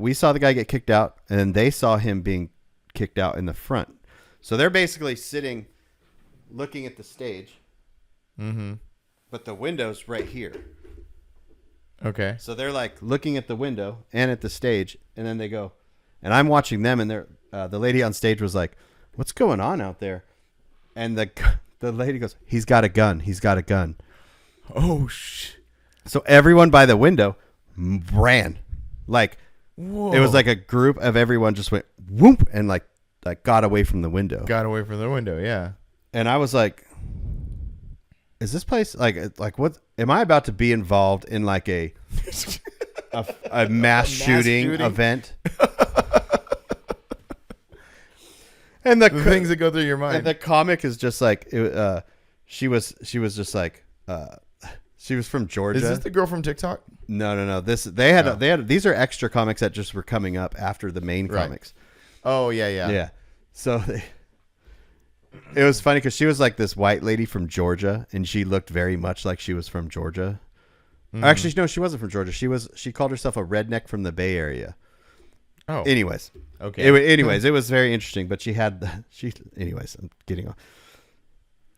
get kicked out, and then they saw him being kicked out in the front. So they're basically sitting looking at the stage. Mm-hmm. But the window's right here. Okay. So they're like looking at the window and at the stage, and then they go, and I'm watching them, and the lady on stage was like, "What's going on out there?" And the lady goes, "He's got a gun. He's got a gun." Oh, So everyone by the window ran, like Whoa. it was like a group of everyone just went whoop and like got away from the window. Got away from the window, yeah. And I was like, is this place like what? Am I about to be involved in like a mass shooting event? And the things that go through your mind. And the comic is just like she was just like she was from Georgia. Is this the girl from TikTok? No. They had these are extra comics that just were coming up after the main comics. Oh, yeah. Yeah. So it was funny because she was like this white lady from Georgia, and she looked very much like she was from Georgia. Mm-hmm. Actually, no, she wasn't from Georgia. She called herself a redneck from the Bay Area. Oh. Anyways. Okay. It was very interesting, but anyways, I'm getting on.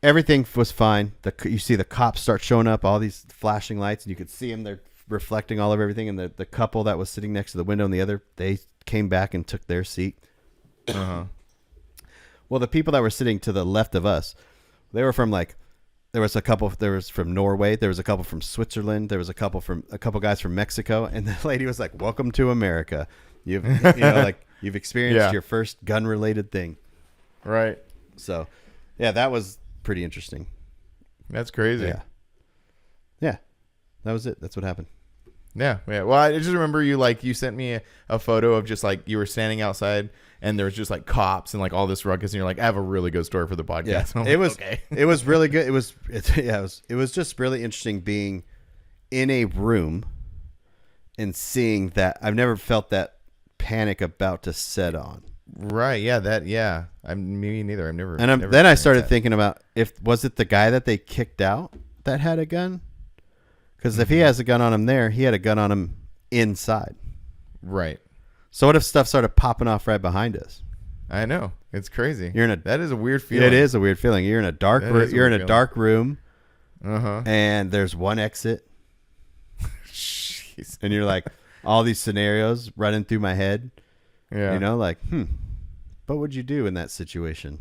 Everything was fine. You see the cops start showing up, all these flashing lights, and you could see them. They're reflecting all of everything. And the couple that was sitting next to the window and they came back and took their seat. Uh-huh. Well, the people that were sitting to the left of us, they were from there was from Norway. There was a couple from Switzerland. There was a couple guys from Mexico. And the lady was like, "Welcome to America. You've experienced your first gun related thing." Right. So, yeah, that was pretty interesting. That's crazy. Yeah. That was it. That's what happened. Yeah. Well, I just remember you sent me a photo of just like you were standing outside and there was just like cops and like all this ruckus, and you're like, "I have a really good story for the podcast." Yeah. It was really good. It was just really interesting being in a room and seeing that. I've never felt that panic about to set on. Right. Yeah. Me neither. I've never. And then I started thinking about was it the guy that they kicked out that had a gun? Because if he has a gun on him there, he had a gun on him inside. Right. So what if stuff started popping off right behind us? I know. It's crazy. That is a weird feeling. It is a weird feeling. You're in a dark room. Uh-huh. And there's one exit. Jeez. And you're like, all these scenarios running through my head. Yeah. You know, like, what would you do in that situation?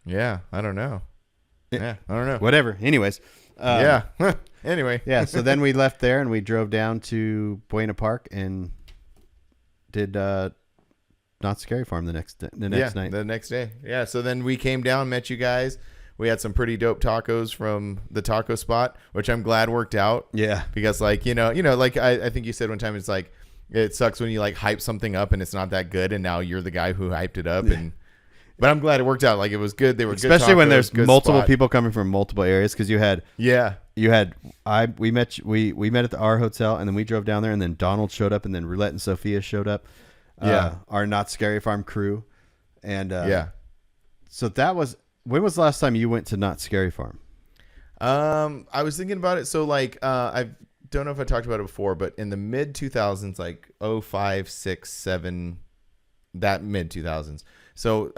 Yeah. I don't know. I don't know. Whatever. Anyways. Yeah. Anyway. Yeah. So then we left there and we drove down to Buena Park and did Not Scary Farm the next night. The next day. Yeah. So then we came down, met you guys. We had some pretty dope tacos from the taco spot, which I'm glad worked out. Yeah. Because like, like I think you said one time, it's like, it sucks when you like hype something up and it's not that good. And now you're the guy who hyped it up. But I'm glad it worked out. Like it was good. They were good. Especially when tacos, there's good multiple spot. people coming from multiple areas. Cause we met at our hotel and then we drove down there and then Donald showed up and then Roulette and Sophia showed up. Our Not Scary Farm crew. And, so when was the last time you went to Not Scary Farm? I was thinking about it. So like, I don't know if I talked about it before, but in the mid 2000s, like 05, 6, 7, that mid 2000s. So,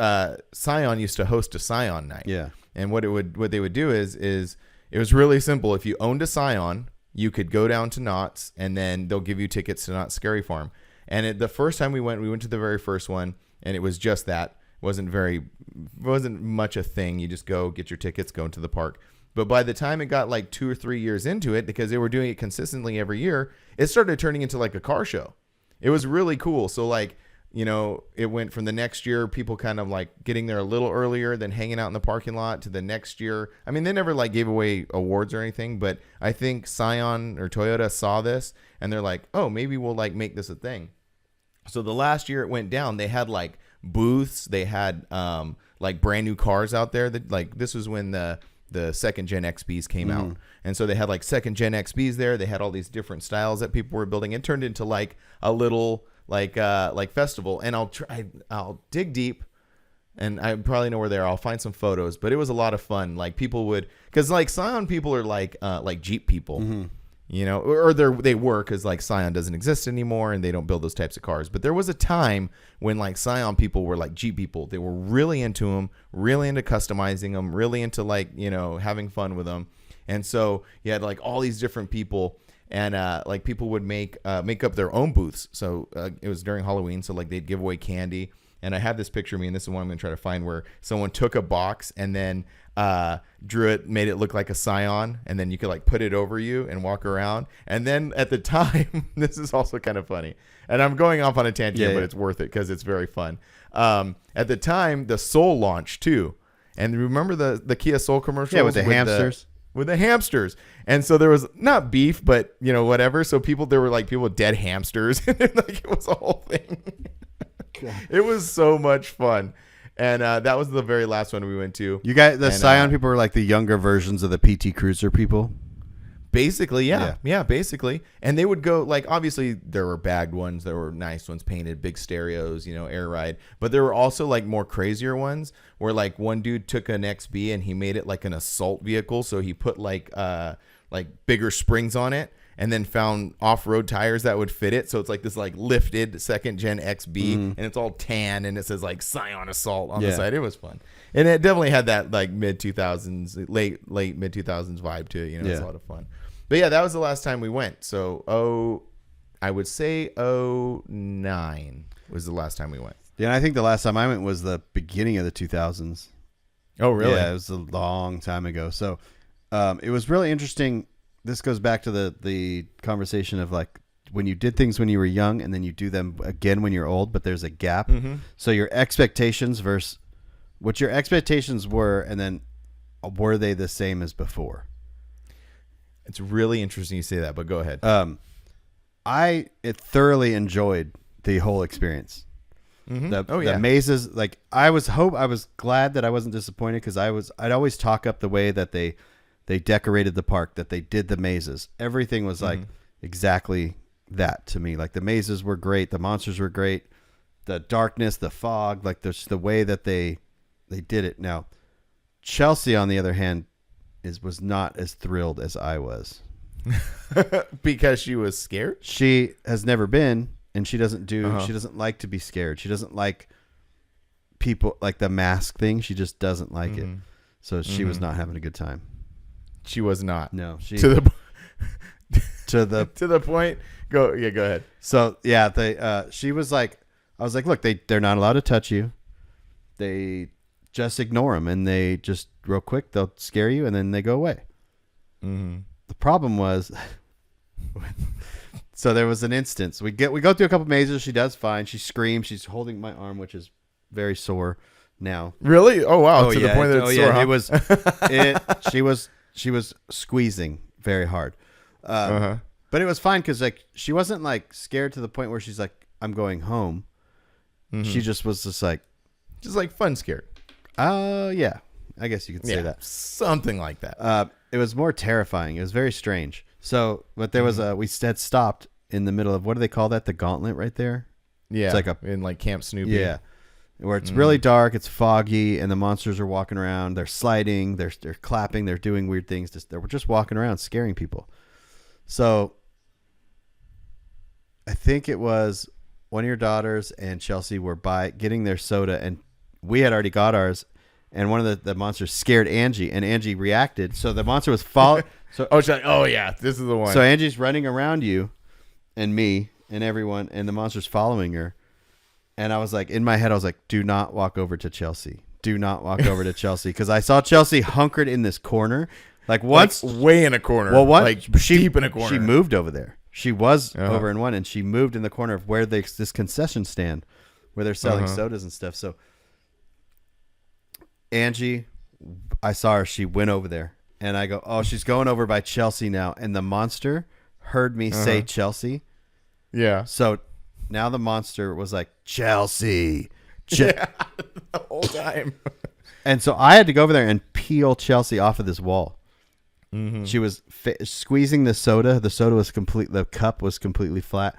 Scion used to host a Scion night. Yeah. And what they would do is it was really simple. If you owned a Scion, you could go down to Knott's and then they'll give you tickets to Not Scary Farm. And the first time we went to the very first one and it was just that. Wasn't much a thing. You just go get your tickets, go into the park. But by the time it got like 2 or 3 years into it, because they were doing it consistently every year, it started turning into like a car show. It was really cool. So like, you know, it went from the next year, people kind of like getting there a little earlier than hanging out in the parking lot, to the next year. I mean, they never like gave away awards or anything, but I think Scion or Toyota saw this and they're like, oh, maybe we'll like make this a thing. So the last year it went down, they had like booths, they had like brand new cars out there that like, this was when the second gen XBs came out. And so they had like second gen XBs there. They had all these different styles that people were building. It turned into like a little like festival. And I'll dig deep, and I probably know where they are. I'll find some photos, but it was a lot of fun. Like people would, cause like Scion people are like Jeep people, you know, or they were, cause like Scion doesn't exist anymore and they don't build those types of cars. But there was a time when like Scion people were like Jeep people. They were really into them, really into customizing them, really into like, you know, having fun with them. And so you had like all these different people. And like people would make up their own booths. So it was during Halloween. So like they'd give away candy. And I have this picture of me, and this is one I'm going to try to find, where someone took a box and then drew it, made it look like a Scion. And then you could like put it over you and walk around. And then at the time, this is also kind of funny. And I'm going off on a tangent, but it's worth it because it's very fun. At the time, the Soul launched too. And remember the Kia Soul commercial? Yeah, with the hamsters. With the hamsters. And so there was not beef, but you know, whatever. So there were like people with dead hamsters. And like it was a whole thing. It was so much fun. And that was the very last one we went to. You guys, the Scion people were like the younger versions of the PT Cruiser people. Basically, yeah, basically. And they would go, like, obviously there were bagged ones, there were nice ones, painted, big stereos, you know, air ride. But there were also like more crazier ones where like one dude took an XB and he made it like an assault vehicle. So he put like bigger springs on it and then found off-road tires that would fit it. So it's like this like lifted second gen XB and it's all tan and it says like Scion Assault on the side. It was fun. And it definitely had that like mid 2000s, late mid 2000s vibe to it. You know, it's a lot of fun. But yeah, that was the last time we went. So, I would say 2009 was the last time we went. Yeah, I think the last time I went was the beginning of the 2000s. Oh, really? Yeah, it was a long time ago. So it was really interesting. This goes back to the conversation of like when you did things when you were young and then you do them again when you're old, but there's a gap. So your expectations versus what your expectations were, and then were they the same as before? It's really interesting you say that, but go ahead. I thoroughly enjoyed the whole experience. The mazes, like I was glad that I wasn't disappointed, because I'd always talk up the way that they decorated the park, that they did the mazes. Everything was like exactly that to me. Like the mazes were great, the monsters were great, the darkness, the fog, like there's the way that they did it. Now, Chelsea, on the other hand, was not as thrilled as I was. Because she was scared? She has never been, and she doesn't she doesn't like to be scared. She doesn't like people, like the mask thing. She just doesn't like it. So she was not having a good time. She was not. No, she to to the point. Go ahead. So yeah, she was like, I was like, look, they're not allowed to touch you. They just ignore them, and they just real quick they'll scare you, and then they go away. The problem was, so there was an instance. We go through a couple mazes. She does fine. She screams. She's holding my arm, which is very sore now. Really? Oh wow! To the point that it's sore. Huh? It was. She was squeezing very hard. But it was fine because like she wasn't like scared to the point where she's like, I'm going home. She just was just like fun scared. Yeah, I guess you could say that. Something like that. It was more terrifying. It was very strange. So, but there was we had stopped in the middle of, what do they call that? The gauntlet right there. Yeah, it's like in like Camp Snoopy. Yeah, where it's really dark, it's foggy, and the monsters are walking around. They're sliding, they're clapping, they're doing weird things. They're just walking around, scaring people. So, I think it was one of your daughters and Chelsea were getting their soda, and we had already got ours. And one of the monsters scared Angie, and Angie reacted. So the monster was following. So she's like, oh yeah, this is the one. So Angie's running around you, and me, and everyone, and the monster's following her. And I was like, in my head, I was like, do not walk over to Chelsea. Do not walk over to Chelsea, because I saw Chelsea hunkered in this corner, Like once, like way in a corner. well, what? Like deep in a corner. She moved over there. She was over in one, and she moved in the corner of where this concession stand, where they're selling sodas and stuff. So Angie, I saw her. She went over there, and I go, "Oh, she's going over by Chelsea now." And the monster heard me say Chelsea. Yeah. So now the monster was like Chelsea. Yeah. The whole time. And so I had to go over there and peel Chelsea off of this wall. Mm-hmm. She was squeezing the soda. The soda was complete. The cup was completely flat.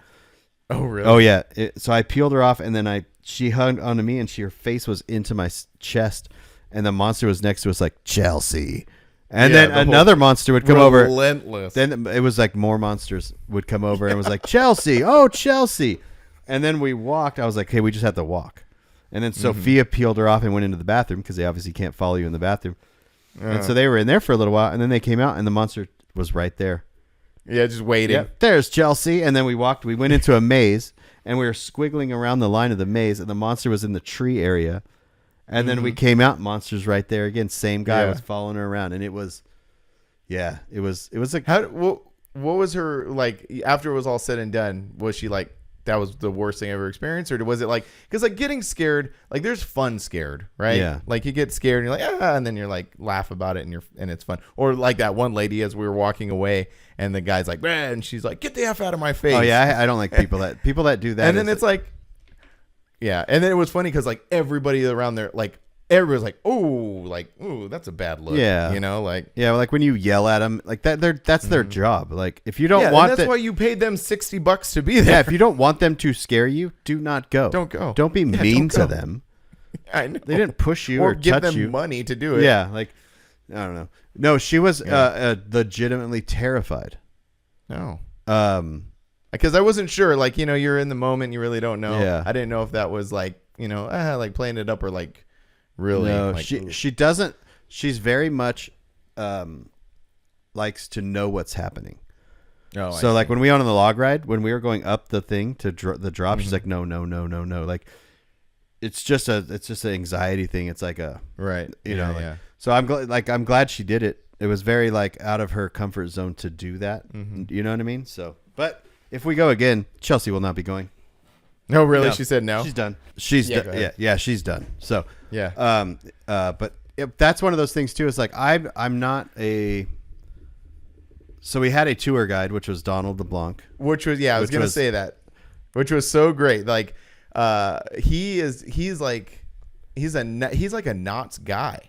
Oh, really? Oh, yeah. So I peeled her off, and then she hugged onto me, and her face was into my chest, and the monster was next to us like, Chelsea. And then another monster would come over. Relentless. Then it was like more monsters would come over and was like, Chelsea. Oh, Chelsea. And then we walked. I was like, hey, we just have to walk. And then Sophia peeled her off and went into the bathroom because they obviously can't follow you in the bathroom. And so they were in there for a little while, and then they came out, and the monster was right there. Yeah, just waiting. Yep, there's Chelsea. And then we went into a maze, and we were squiggling around the line of the maze, and the monster was in the tree area. And then we came out, monster's right there again. Same guy was following her around, and it was like, what was her, like, after it was all said and done, was she like, that was the worst thing I ever experienced? Or was it like, because like getting scared, like there's fun scared, right? Yeah. Like you get scared and you're like, and then you're like laugh about it and it's fun. Or like that one lady as we were walking away and the guy's like, and she's like, get the F out of my face. Oh yeah, I don't like people that do that. And then it's like, yeah. And then it was funny because like everybody around there, like everybody's like, oh, that's a bad look. Yeah. You know, like. Yeah, like when you yell at them, like that's their job. Like if you don't want that's why you paid them $60 to be there. Yeah, if you don't want them to scare you, do not go. Don't go. Don't be mean to them. I know. They didn't push you or or give touch them you. money to do it. Yeah, like I don't know. No, she was legitimately terrified. No. Because I wasn't sure. Like, you know, you're in the moment, you really don't know. Yeah. I didn't know if that was like, you know, like playing it up or like really. No, like, she doesn't. She's very much likes to know what's happening. Oh, so like when we went on the log ride, when we were going up the thing to the drop, she's like, no. Like it's just an anxiety thing. It's like a right. You know. Like, so I'm glad she did it. It was very like out of her comfort zone to do that. You know what I mean? So, but if we go again, Chelsea will not be going. No, really? No. She said no. She's done. She's she's done. So yeah. But that's one of those things too. It's like I'm not a. So we had a tour guide, which was Donald LeBlanc. Which was I was gonna say that, which was so great. Like, he's like a Knott's guy.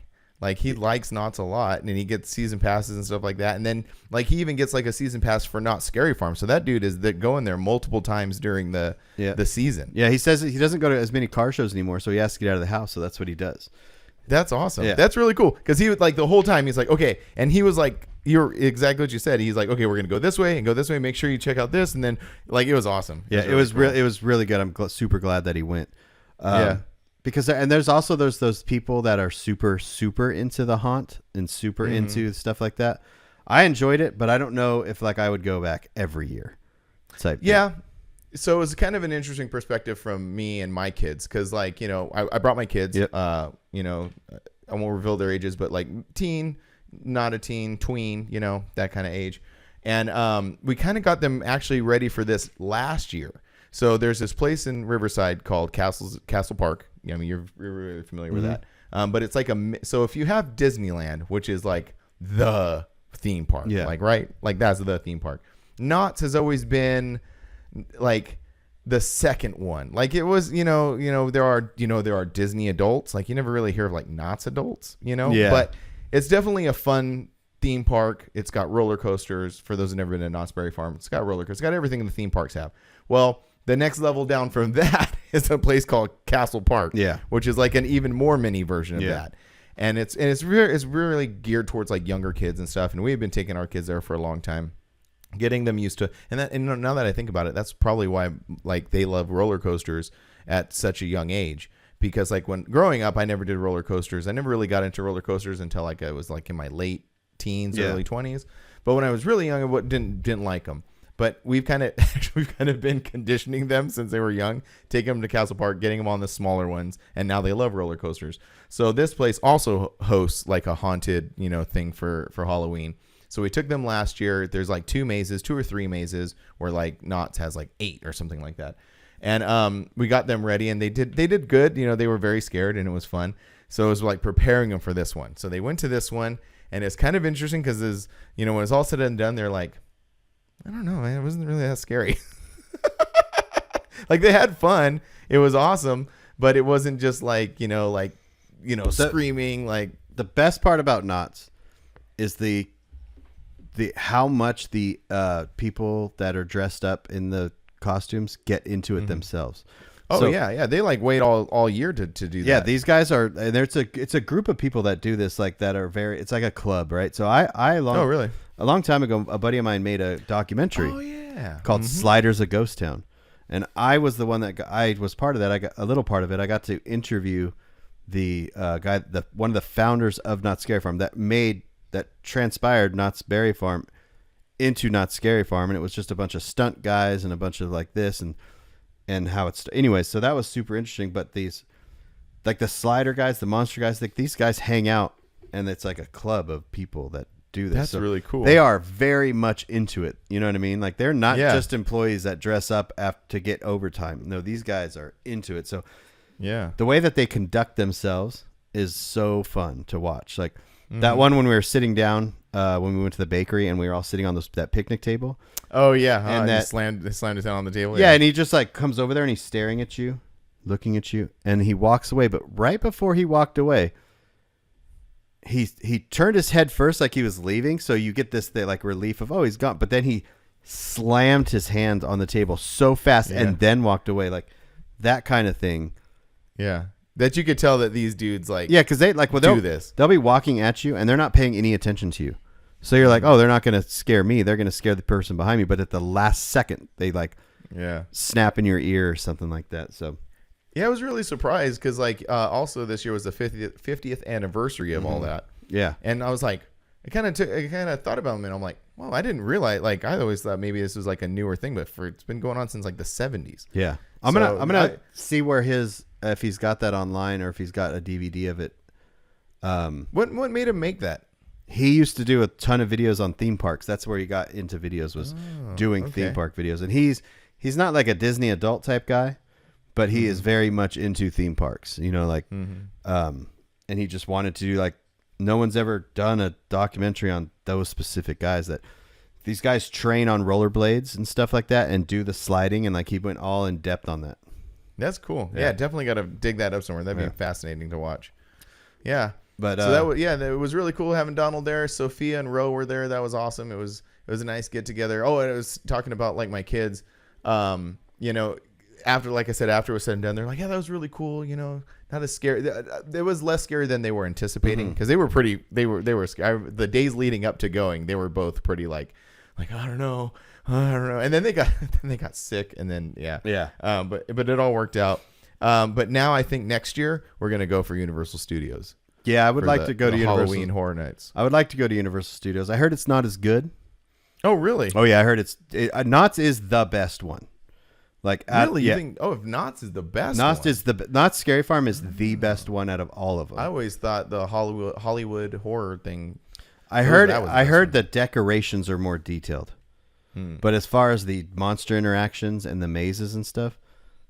Like he likes Knott's a lot, and he gets season passes and stuff like that. And then like he even gets like a season pass for Knott's Scary Farm. So that dude is going there multiple times during the season. Yeah, he says he doesn't go to as many car shows anymore, so he has to get out of the house. So that's what he does. That's awesome. Yeah. That's really cool because he was like the whole time he's like, okay, and he was like, you're exactly what you said. He's like, okay, we're gonna go this way and go this way. Make sure you check out this, and then like it was awesome. It was really good. I'm super glad that he went. Because there's also those people that are super into the haunt and super into stuff like that. I enjoyed it, but I don't know if like I would go back every year. Yeah. So it was kind of an interesting perspective from me and my kids because like, you know, I brought my kids, you know, I won't reveal their ages, but like teen, not a teen, tween, you know, that kind of age. And we kind of got them actually ready for this last year. So there's this place in Riverside called Castle Park. I mean, you're really familiar with that. But it's like so if you have Disneyland, which is like the theme park, like, right? Like that's the theme park. Knott's has always been like the second one. Like it was, you know, there are Disney adults. Like you never really hear of like Knott's adults, you know, but it's definitely a fun theme park. It's got roller coasters for those who've never been to Knott's Berry Farm. It's got roller coasters. It's got everything the theme parks have. Well, the next level down from that is a place called Castle Park, which is like an even more mini version of that. And it's really geared towards like younger kids and stuff. And we've been taking our kids there for a long time, getting them used to. And now that I think about it, that's probably why like they love roller coasters at such a young age. Because like when growing up, I never did roller coasters. I never really got into roller coasters until like I was like in my late teens, early 20s. But when I was really young, I didn't like them. But we've kind of been conditioning them since they were young, taking them to Castle Park, getting them on the smaller ones, and now they love roller coasters. So this place also hosts like a haunted, thing for Halloween. So we took them last year. There's like 2 or 3 mazes where like Knott's has like 8 or something like that. And we got them ready, and they did good. They were very scared, and it was fun. So it was like preparing them for this one. So they went to this one, and it's kind of interesting because when it's all said and done, they're like, I don't know, man, it wasn't really that scary. Like they had fun. It was awesome, but it wasn't just like, screaming. Like the best part about Knott's is the how much the people that are dressed up in the costumes get into it themselves. Oh, so, yeah. They like wait all year to do that. Yeah, these guys are, and it's a group of people that do this, like that are it's like a club, right? So Oh, really? A long time ago, a buddy of mine made a documentary. Oh, yeah. Called Sliders of Ghost Town. And I was the one that I was part of that. I got a little part of it. I got to interview the guy, one of the founders of Knott's Scary Farm that transpired Knott's Berry Farm into Knott's Scary Farm. And it was just a bunch of stunt guys and a bunch of like this and how it's, anyways. So that was super interesting. But these, like the slider guys, the monster guys, like these guys hang out, and it's like a club of people that do this. That's really cool. They are very much into it. You know what I mean? Like they're not Yeah. just employees that dress up to get overtime. No, these guys are into it. So Yeah. the way that they conduct themselves is so fun to watch. Like that one when we were sitting down when we went to the bakery and we were all sitting on that picnic table. Oh, yeah. And They that- slammed his hand on the table. Yeah, and he just like comes over there and he's staring at you, looking at you, and he walks away. But right before he walked away, he turned his head first like he was leaving, so you get this like relief of, oh, he's gone. But then he slammed his hand on the table so fast and then walked away, like that kind of thing. Yeah. That you could tell that these dudes like Yeah, because they like do this. They'll be walking at you and they're not paying any attention to you. So you're like, oh, they're not going to scare me. They're going to scare the person behind me. But at the last second, they like snap in your ear or something like that. So Yeah, I was really surprised because like also this year was the 50th anniversary of all that. yeah. And I was like, I kind of thought about them, and I'm like, well, I didn't realize. Like, I always thought maybe this was like a newer thing, but it's been going on since like the 70s. Yeah. I'm gonna see where if he's got that online or if he's got a DVD of it. What made him make that? He used to do a ton of videos on theme parks. That's where he got into videos, was doing theme park videos. And he's not like a Disney adult type guy, but he is very much into theme parks, like, and he just wanted to do like, no one's ever done a documentary on those specific guys. That these guys train on rollerblades and stuff like that and do the sliding, and like he went all in depth on that. That's cool. Yeah, definitely got to dig that up somewhere. That'd be fascinating to watch. Yeah. But so it was really cool having Donald there. Sophia and Ro were there. That was awesome. It was a nice get together. Oh, and I was talking about like my kids, after, like I said, after it was said and done, they're like, yeah, that was really cool. Not as scary. It was less scary than they were anticipating, because they were scared. The days leading up to going, they were both pretty like, I don't know. And then they got sick, and then but it all worked out. But now I think next year we're gonna go for Universal Studios. Yeah, I would like to go to Universal. Halloween Horror Nights. I would like to go to Universal Studios. I heard it's not as good. Oh, really? Oh yeah, I heard Knott's is the best one. Like really, you think? Oh, if Knott's is the best. Knott's Scary Farm is the best one out of all of them. I always thought the Hollywood horror thing. I heard the decorations are more detailed, but as far as the monster interactions and the mazes and stuff,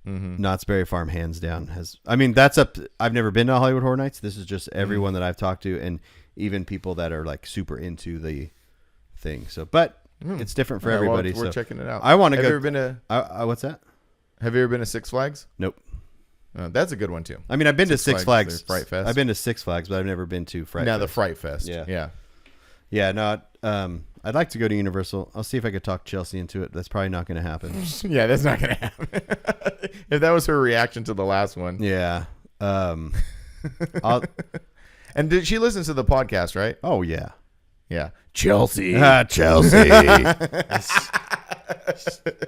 Knott's Berry Farm hands down has. I mean, that's up. I've never been to Hollywood Horror Nights. This is just everyone that I've talked to, and even people that are like super into the thing. So, but. It's different for everybody. We're checking it out. I want to go. Have you ever been to? What's that? Have you ever been to Six Flags? Nope. That's a good one too. I mean, I've been to Six Flags. Fright Fest. I've been to Six Flags, but I've never been to Fright Fest. The Fright Fest. Yeah. No. I'd like to go to Universal. I'll see if I could talk Chelsea into it. That's probably not going to happen. Yeah, that's not going to happen. If that was her reaction to the last one. Yeah. And did she listen to the podcast? Right. Oh yeah. Yeah. Chelsea. Chelsea.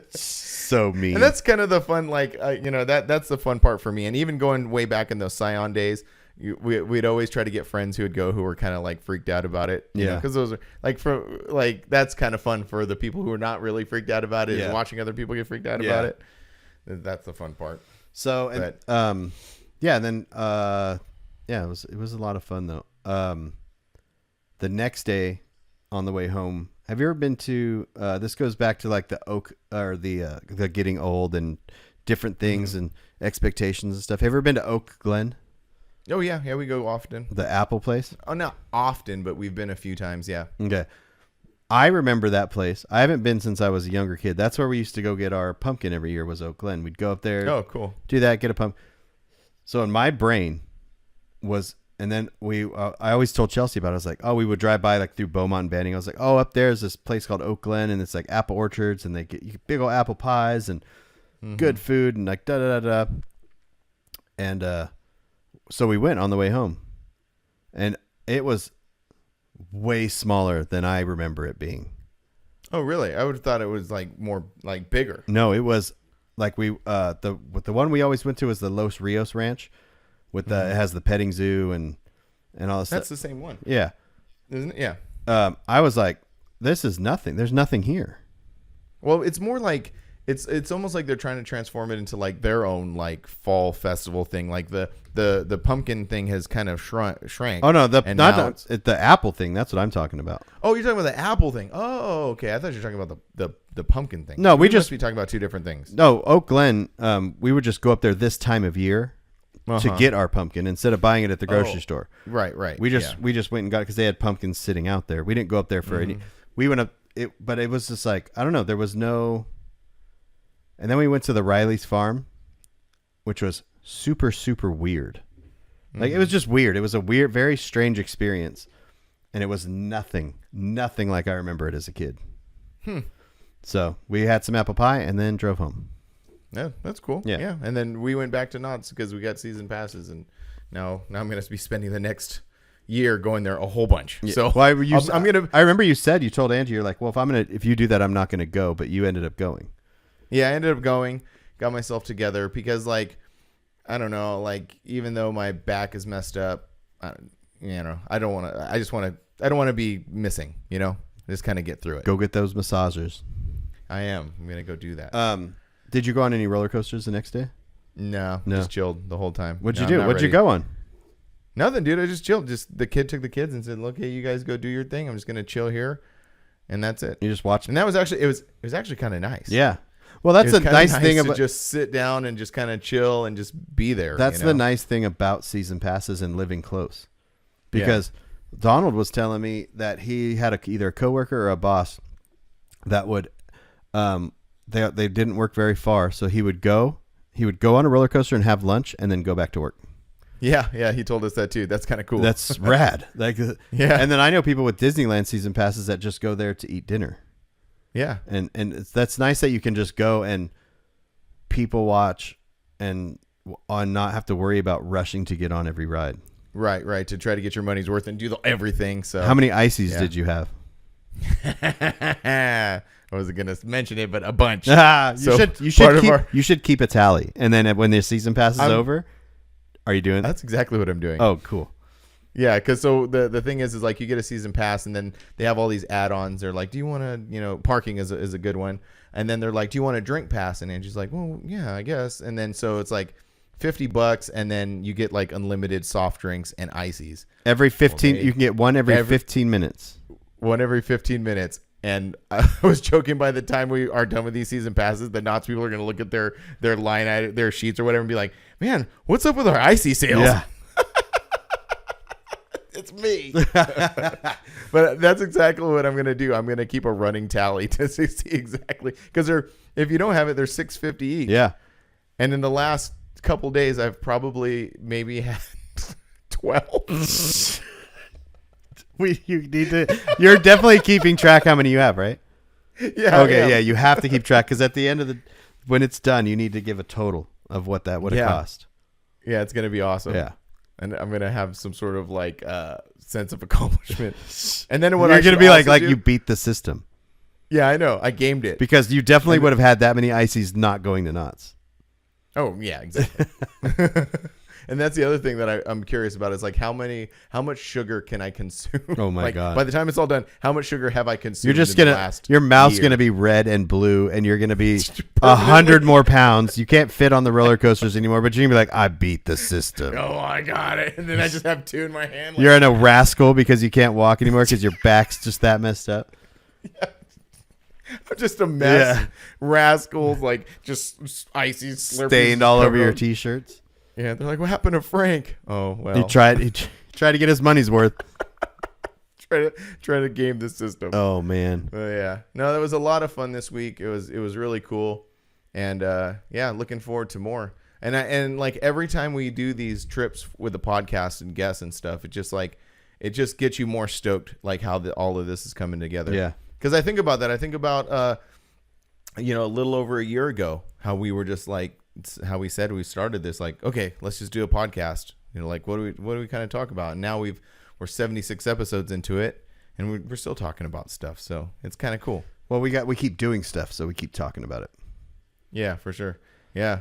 So mean. And that's kind of the fun, like, that's the fun part for me. And even going way back in those Scion days, we'd always try to get friends who would go who were kind of like freaked out about it. Yeah. Because those are that's kind of fun for the people who are not really freaked out about it. Yeah. Is watching other people get freaked out Yeah. about it. That's the fun part. So, and, then it was a lot of fun though. The next day on the way home, have you ever been to, this goes back to like the oak or the getting old and different things and expectations and stuff. Have you ever been to Oak Glen? Oh yeah. Yeah. We go often. The Apple place? Oh, not often, but we've been a few times. Yeah. Okay. I remember that place. I haven't been since I was a younger kid. That's where we used to go get our pumpkin every year was Oak Glen. We'd go up there. Oh, cool. Do that, get a pump. So in my brain was, and then I always told Chelsea about it. I was like, oh, we would drive by like through Beaumont and Banning. I was like, oh, up there's this place called Oak Glen and it's like apple orchards and they get big old apple pies and good food and like da-da-da-da. And so we went on the way home and it was way smaller than I remember it being. Oh, really? I would have thought it was like more like bigger. No, it was like the one we always went to was the Los Rios Ranch with the it has the petting zoo and all this That's stuff. the same one. Yeah. Isn't it? Yeah. I was like, this is nothing. There's nothing here. Well, it's more like it's almost like they're trying to transform it into like their own like fall festival thing. Like the pumpkin thing has kind of shrank. Oh no, the apple thing. That's what I'm talking about. Oh, you're talking about the apple thing. Oh, okay. I thought you were talking about the pumpkin thing. No, we must just be talking about two different things. No, Oak Glen. We would just go up there this time of year to get our pumpkin instead of buying it at the grocery store. Right. We just went and got it because they had pumpkins sitting out there. We didn't go up there for any. We went up but it was just like I don't know. There was no. And then we went to the Riley's farm, which was super, super weird. Like it was just weird. It was a weird, very strange experience. And it was nothing like I remember it as a kid. So we had some apple pie and then drove home. Yeah, that's cool. Yeah. And then we went back to Knott's because we got season passes. And now I'm going to be spending the next year going there a whole bunch. Yeah. So I remember you told Angie, you're like, well, if you do that, I'm not going to go. But you ended up going. Yeah, I ended up going, got myself together because, like, I don't know, like, even though my back is messed up, I don't want to, I don't want to be missing, just kind of get through it. Go get those massagers. I'm going to go do that. Did you go on any roller coasters the next day? No. Just chilled the whole time. What'd you do? What'd you go on? Nothing, dude. I just chilled. Just the kid took the kids and said, look, hey, you guys go do your thing. I'm just going to chill here. And that's it. You just watched. And that was actually, it was actually kind of nice. Yeah. Well, that's a nice thing about just sit down and just kind of chill and just be there. That's the nice thing about season passes and living close, because Donald was telling me that he had either a coworker or a boss that would, they didn't work very far, so he would go on a roller coaster and have lunch and then go back to work. Yeah, he told us that too. That's kind of cool. That's rad. Like, yeah. And then I know people with Disneyland season passes that just go there to eat dinner. Yeah. And that's nice that you can just go and people watch and not have to worry about rushing to get on every ride. Right. To try to get your money's worth and do everything. So how many ices did you have? I wasn't going to mention it, but a bunch. You should keep a tally. And then when the season pass is over, are you doing that? That's exactly what I'm doing. Oh, cool. Yeah, because so the thing is like you get a season pass and then they have all these add-ons. They're like, do you want to, parking is a good one. And then they're like, do you want a drink pass? And Angie's like, well, yeah, I guess. And then so it's like $50 and then you get like unlimited soft drinks and ices. Every 15, you can get one every 15 minutes. One every 15 minutes. And I was joking by the time we are done with these season passes, the Knott's people are going to look at their line item, their sheets or whatever and be like, man, what's up with our icy sales? Yeah. It's me. But that's exactly what I'm going to do. I'm going to keep a running tally to see exactly. Because if you don't have it, they're $6.50 each. Yeah. And in the last couple days, I've probably maybe had 12. You're definitely keeping track how many you have, right? Yeah. Okay, yeah, you have to keep track because at the end of when it's done, you need to give a total of what it cost. Yeah, it's going to be awesome. Yeah. And I'm going to have some sort of like sense of accomplishment. And then what you're going to be like you beat the system. Yeah, I know. I gamed it. Because you definitely would have had that many ices not going to Knott's. Oh, yeah, exactly. And that's the other thing that I'm curious about is like how much sugar can I consume? Oh my like, God. By the time it's all done, how much sugar have I consumed? You're just in the last your mouth's year? gonna be red and blue, and you're gonna be 100 more pounds. You can't fit on the roller coasters anymore, but you're gonna be like, I beat the system. Oh, I got it. And then I just have 2 in my hand. Like, You're in a rascal because you can't walk anymore because your back's just that messed up. I'm just a mess. Yeah. Rascals, like just icy, slurpees Stained all over covered your up. t-shirts. Yeah, they're like, what happened to Frank? Oh, well. He tried to get his money's worth. try to game the system. Oh man. Yeah. No, that was a lot of fun this week. It was really cool. And yeah, looking forward to more. And like every time we do these trips with the podcast and guests and stuff, it just gets you more stoked, like how all of this is coming together. Yeah. Because I think about that. I think about, a little over a year ago, how we were just like, how we said we started this, like, okay, let's just do a podcast. Like, what do we kind of talk about? And now we're 76 episodes into it, and we're still talking about stuff. So it's kind of cool. Well, we keep doing stuff, so we keep talking about it. Yeah, for sure. Yeah.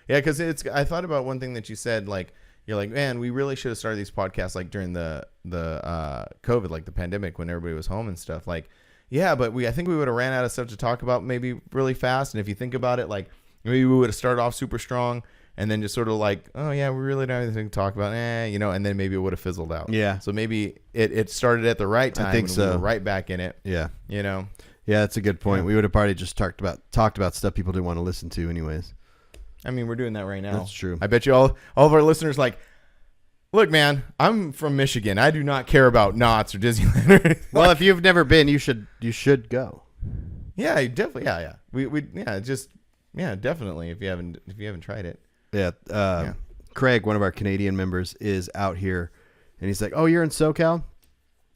Yeah, because I thought about one thing that you said, like, you're like, man, we really should have started these podcasts like during the COVID, like the pandemic when everybody was home and stuff. Like, yeah, but I think we would have ran out of stuff to talk about maybe really fast. And if you think about it, like maybe we would have started off super strong and then just sort of like, oh yeah, we really don't have anything to talk about, and then maybe it would have fizzled out. Yeah. So maybe it started at the right time. I think so. We were right back in it. Yeah. Yeah, that's a good point. Yeah. We would have probably just talked about stuff people didn't want to listen to anyways. I mean, we're doing that right now. That's true. I bet you all of our listeners like, look, man, I'm from Michigan. I do not care about Knott's or Disneyland or anything. Well, if you've never been, you should go. Yeah, definitely. Yeah. Definitely. If you haven't tried it. Yeah. Craig, one of our Canadian members, is out here, and he's like, "Oh, you're in SoCal?"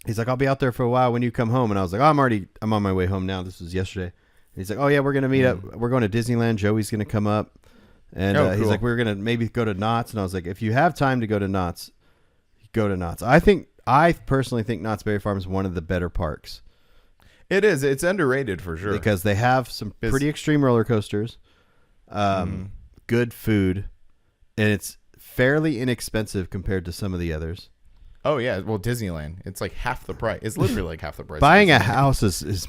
He's like, "I'll be out there for a while when you come home." And I was like, "Oh, I'm on my way home now." This was yesterday. And he's like, "Oh yeah, we're gonna meet up. We're going to Disneyland. Joey's gonna come up." And cool. He's like, we're going to maybe go to Knott's. And I was like, if you have time to go to Knott's, go to Knott's. I personally think Knott's Berry Farm is one of the better parks. It is. It's underrated for sure. Because they have some pretty extreme roller coasters, good food, and it's fairly inexpensive compared to some of the others. Oh, yeah. Well, Disneyland, it's like half the price. It's literally like half the price. Buying a house is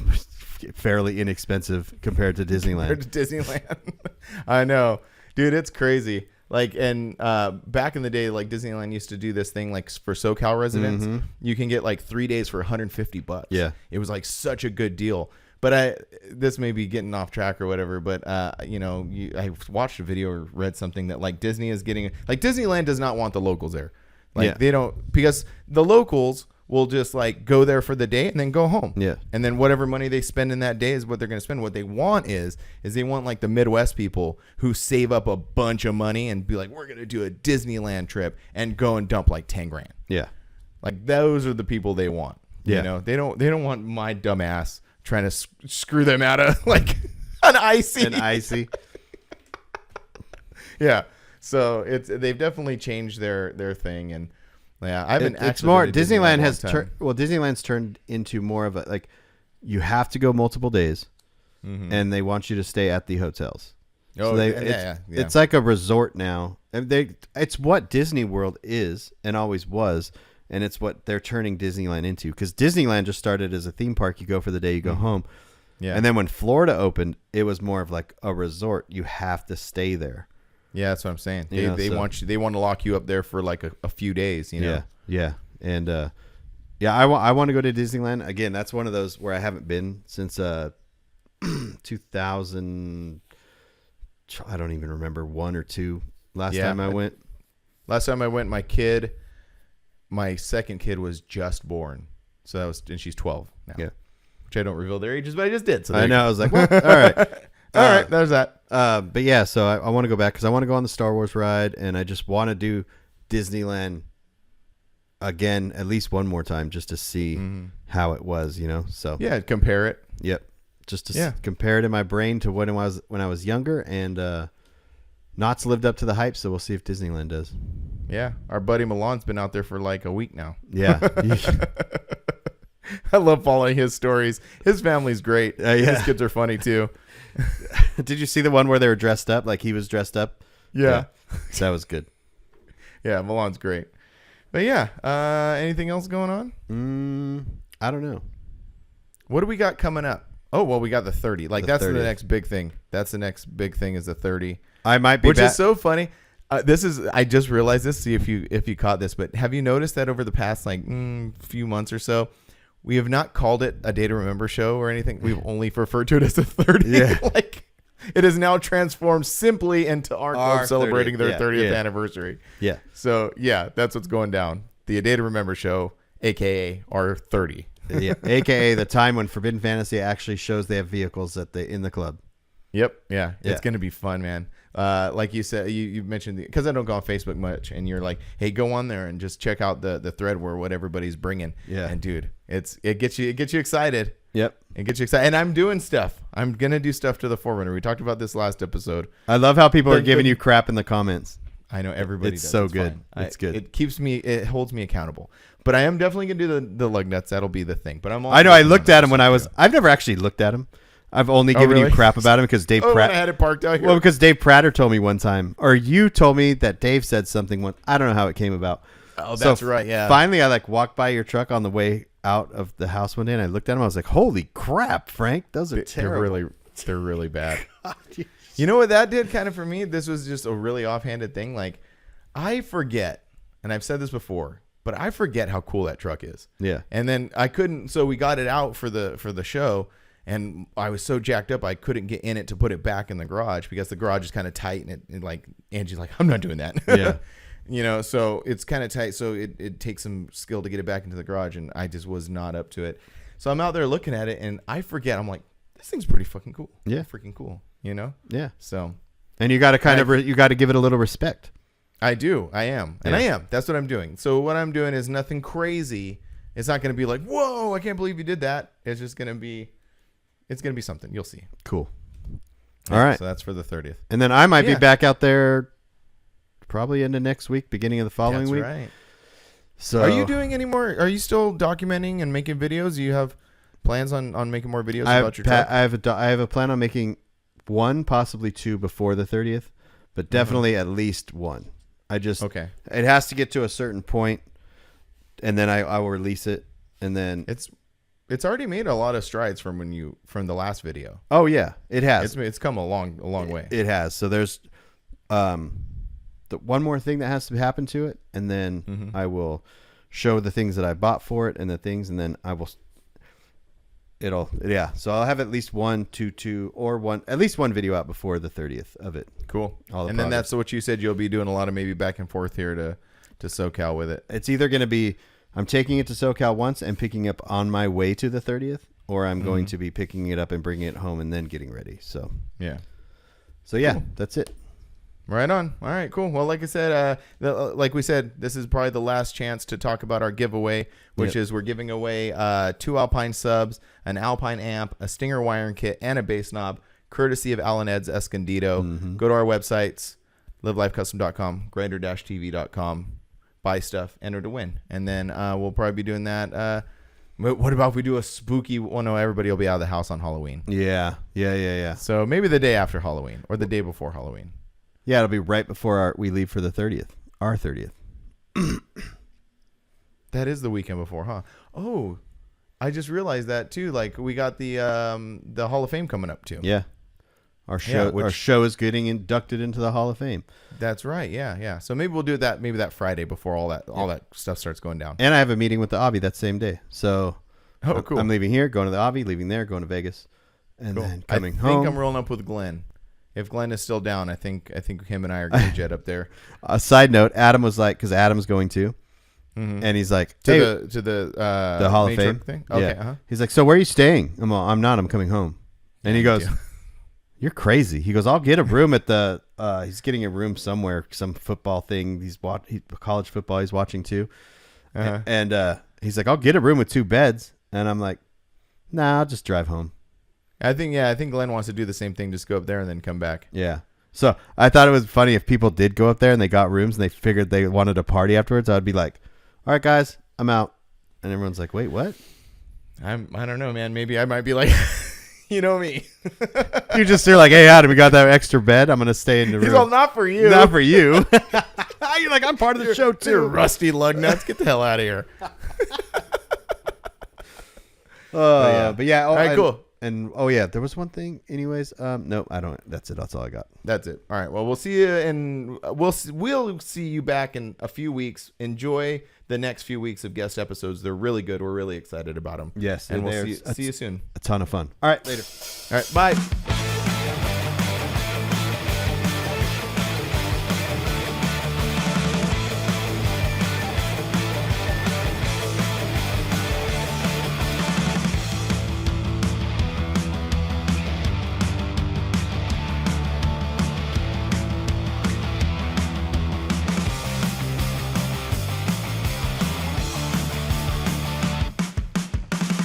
fairly inexpensive compared to Disneyland. Compared to Disneyland. I know. Dude, it's crazy. Like, and back in the day, like Disneyland used to do this thing, like for SoCal residents, you can get like 3 days for $150. Yeah, it was like such a good deal. But this may be getting off track or whatever. But I watched a video or read something that like Disney is getting, like Disneyland does not want the locals there. Like they don't, because the locals will just like go there for the day and then go home. Yeah. And then whatever money they spend in that day is what they're going to spend. What they want is they want like the Midwest people who save up a bunch of money and be like, we're going to do a Disneyland trip and go and dump like 10 grand. Yeah. Like those are the people they want. Yeah. They don't want my dumb ass trying to screw them out of like an icy. Yeah. So they've definitely changed their thing. And yeah, I've been. It's more Disneyland has Disneyland's turned into more of a like you have to go multiple days, and they want you to stay at the hotels. Oh, so yeah. It's like a resort now, and it's what Disney World is and always was, and it's what they're turning Disneyland into. Because Disneyland just started as a theme park. You go for the day, you go home. Yeah. And then when Florida opened, it was more of like a resort. You have to stay there. Yeah, that's what I'm saying. They want to lock you up there for like a few days, Yeah. And I want to go to Disneyland again. That's one of those where I haven't been since 2000. I don't even remember 1 or 2 last time I went. Last time I went, my second kid was just born, and she's 12 now. Yeah, which I don't reveal their ages, but I just did. So I know. I was like, what? All right. All right, there's that. But yeah, so I want to go back because I want to go on the Star Wars ride, and I just want to do Disneyland again at least one more time just to see how it was, So yeah, compare it. Yep, just to compare it in my brain to when I was younger, and Knott's lived up to the hype. So we'll see if Disneyland does. Yeah, our buddy Milan's been out there for like a week now. Yeah. I love following his stories. His family's great. His kids are funny too. Did you see the one where they were dressed up? Like he was dressed up? Yeah. That was good. Yeah, Milan's great. But yeah, anything else going on? I don't know. What do we got coming up? Oh, well, we got the 30. Like, that's 30th. the next big thing. That's the next big thing is the 30. I might be Which is so funny. I just realized this. See if you caught this, but have you noticed that over the past few months or so, we have not called it a Day to Remember show or anything. We've only referred to it as the 30. Yeah. Like, it has now transformed simply into our club celebrating 30th. their Yeah. 30th Yeah. anniversary. Yeah. So yeah, that's what's going down. The A Day to Remember show, aka our 30. Yeah. AKA the time when Forbidden Fantasy actually shows they have vehicles in the club. Yep. Yeah. Yeah. It's gonna be fun, man. Like you said, you mentioned because I don't go on Facebook much, and you're like, hey, go on there and just check out the thread where what everybody's bringing. Yeah. And dude, it gets you excited. Yep. It gets you excited. And I'm doing stuff. I'm gonna do stuff to the Forerunner. We talked about this last episode. I love how people are giving you crap in the comments. I know everybody. It's does. so good. Fine. It's good. It holds me accountable. But I am definitely gonna do the lug nuts. That'll be the thing. But I know. I looked at him when I've never actually looked at him. I've only given really? you crap about him because Dave when I Pratt. had it parked out here. Well, because Dave Pratter told me one time, or you told me that Dave said something once. I don't know how it came about. Oh, that's right. Yeah. Finally, I walked by your truck on the way out of the house one day, and I looked at him. I was like, "Holy crap, Frank! Those are terrible. They're really bad. You know what that did kind of for me? This was just a really offhanded thing. Like, I forget, and I've said this before, but I forget how cool that truck is. Yeah. And then I couldn't, so we got it out for the show, and I was so jacked up I couldn't get in it to put it back in the garage because the garage is kind of tight, and it like Angie's like, I'm not doing that. Yeah. You know, so it's kind of tight, so it takes some skill to get it back into the garage, and I just was not up to it. So I'm out there looking at it, and I forget. I'm like, this thing's pretty fucking cool. Yeah. Freaking cool, you know? Yeah. So. And you got to you got to give it a little respect. I do. I am. And Yeah. I am. That's what I'm doing. So what I'm doing is nothing crazy. It's not going to be like, whoa, I can't believe you did that. It's just going to be, it's going to be something. You'll see. Cool. All right. So that's for the 30th. And then I might be Yeah. back out there probably into next week, beginning of the following That's week. right. So Are you doing any more? Are you still documenting and making videos? Do you have plans on making more videos about your truck? I have a plan on making one, possibly two before the 30th, but definitely at least one. Okay. It has to get to a certain point, and then I will release it, and then It's already made a lot of strides from the last video. oh yeah, it has. It's come a long way. It has. So there's the one more thing that has to happen to it, and then I will show the things that I bought for it and the things, and then I will. So I'll have at least at least one video out before the 30th of it. Cool. All the And then progress. that's what you said. You'll be doing a lot of maybe back and forth here to SoCal with it. It's either going to be I'm taking it to SoCal once and picking up on my way to the 30th, or I'm going to be picking it up and bringing it home and then getting ready. So Yeah. yeah, that's it. Right on. All right, cool. Well, like I said, like we said, this is probably the last chance to talk about our giveaway, which is we're giving away 2 Alpine subs, an Alpine amp, a Stinger wiring kit, and a bass knob, courtesy of Alan Ed's Escondido. Go to our websites, livelifecustom.com, grinder-tv.com, buy stuff, enter to win. And then we'll probably be doing that. What about if we do a spooky one? No, everybody will be out of the house on Halloween. Yeah. So maybe the day after Halloween or the day before Halloween. Yeah, it'll be right before we leave for the 30th. Our 30th. That is the weekend before, huh? Oh, I just realized that too. Like we got the Hall of Fame coming up too. Yeah. Our show is getting inducted into the Hall of Fame. That's right. Yeah. So maybe we'll do that that Friday before all that stuff starts going down. And I have a meeting with the Obby that same day. So cool. I'm leaving here, going to the Obby, leaving there, going to Vegas, and then coming home. I think I'm rolling up with Glenn. If Glenn is still down, I think him and I are going to jet up there. A side note, Adam was like, because Adam's going to, and he's like, hey, to the Hall of Fame thing. Okay. Yeah. He's like, so where are you staying? I'm not. I'm coming home. And he goes, you're crazy. He goes, I'll get a room at the. He's getting a room somewhere, some football thing. College football. He's watching too, and he's like, I'll get a room with 2 beds. And I'm like, nah, I'll just drive home. I think Glenn wants to do the same thing. Just go up there and then come back. Yeah. So I thought it was funny if people did go up there and they got rooms and they figured they wanted to party afterwards. I'd be like, all right, guys, I'm out. And everyone's like, wait, what? I don't know, man. Maybe I might be like, you know me. You're like, hey, Adam, we got that extra bed. I'm going to stay in the room. He's all, not for you. Not for you. I You're like, I'm part of the show You're too. rusty lug nuts. Get the hell out of here. But yeah. Oh, All right, cool. And oh yeah, there was one thing. Anyways, no, I don't. That's it. That's all I got. That's it. All right. Well, we'll see you, and we'll see you back in a few weeks. Enjoy the next few weeks of guest episodes. They're really good. We're really excited about them. Yes, and we'll they're- see you soon. A ton of fun. All right, later. All right. Bye.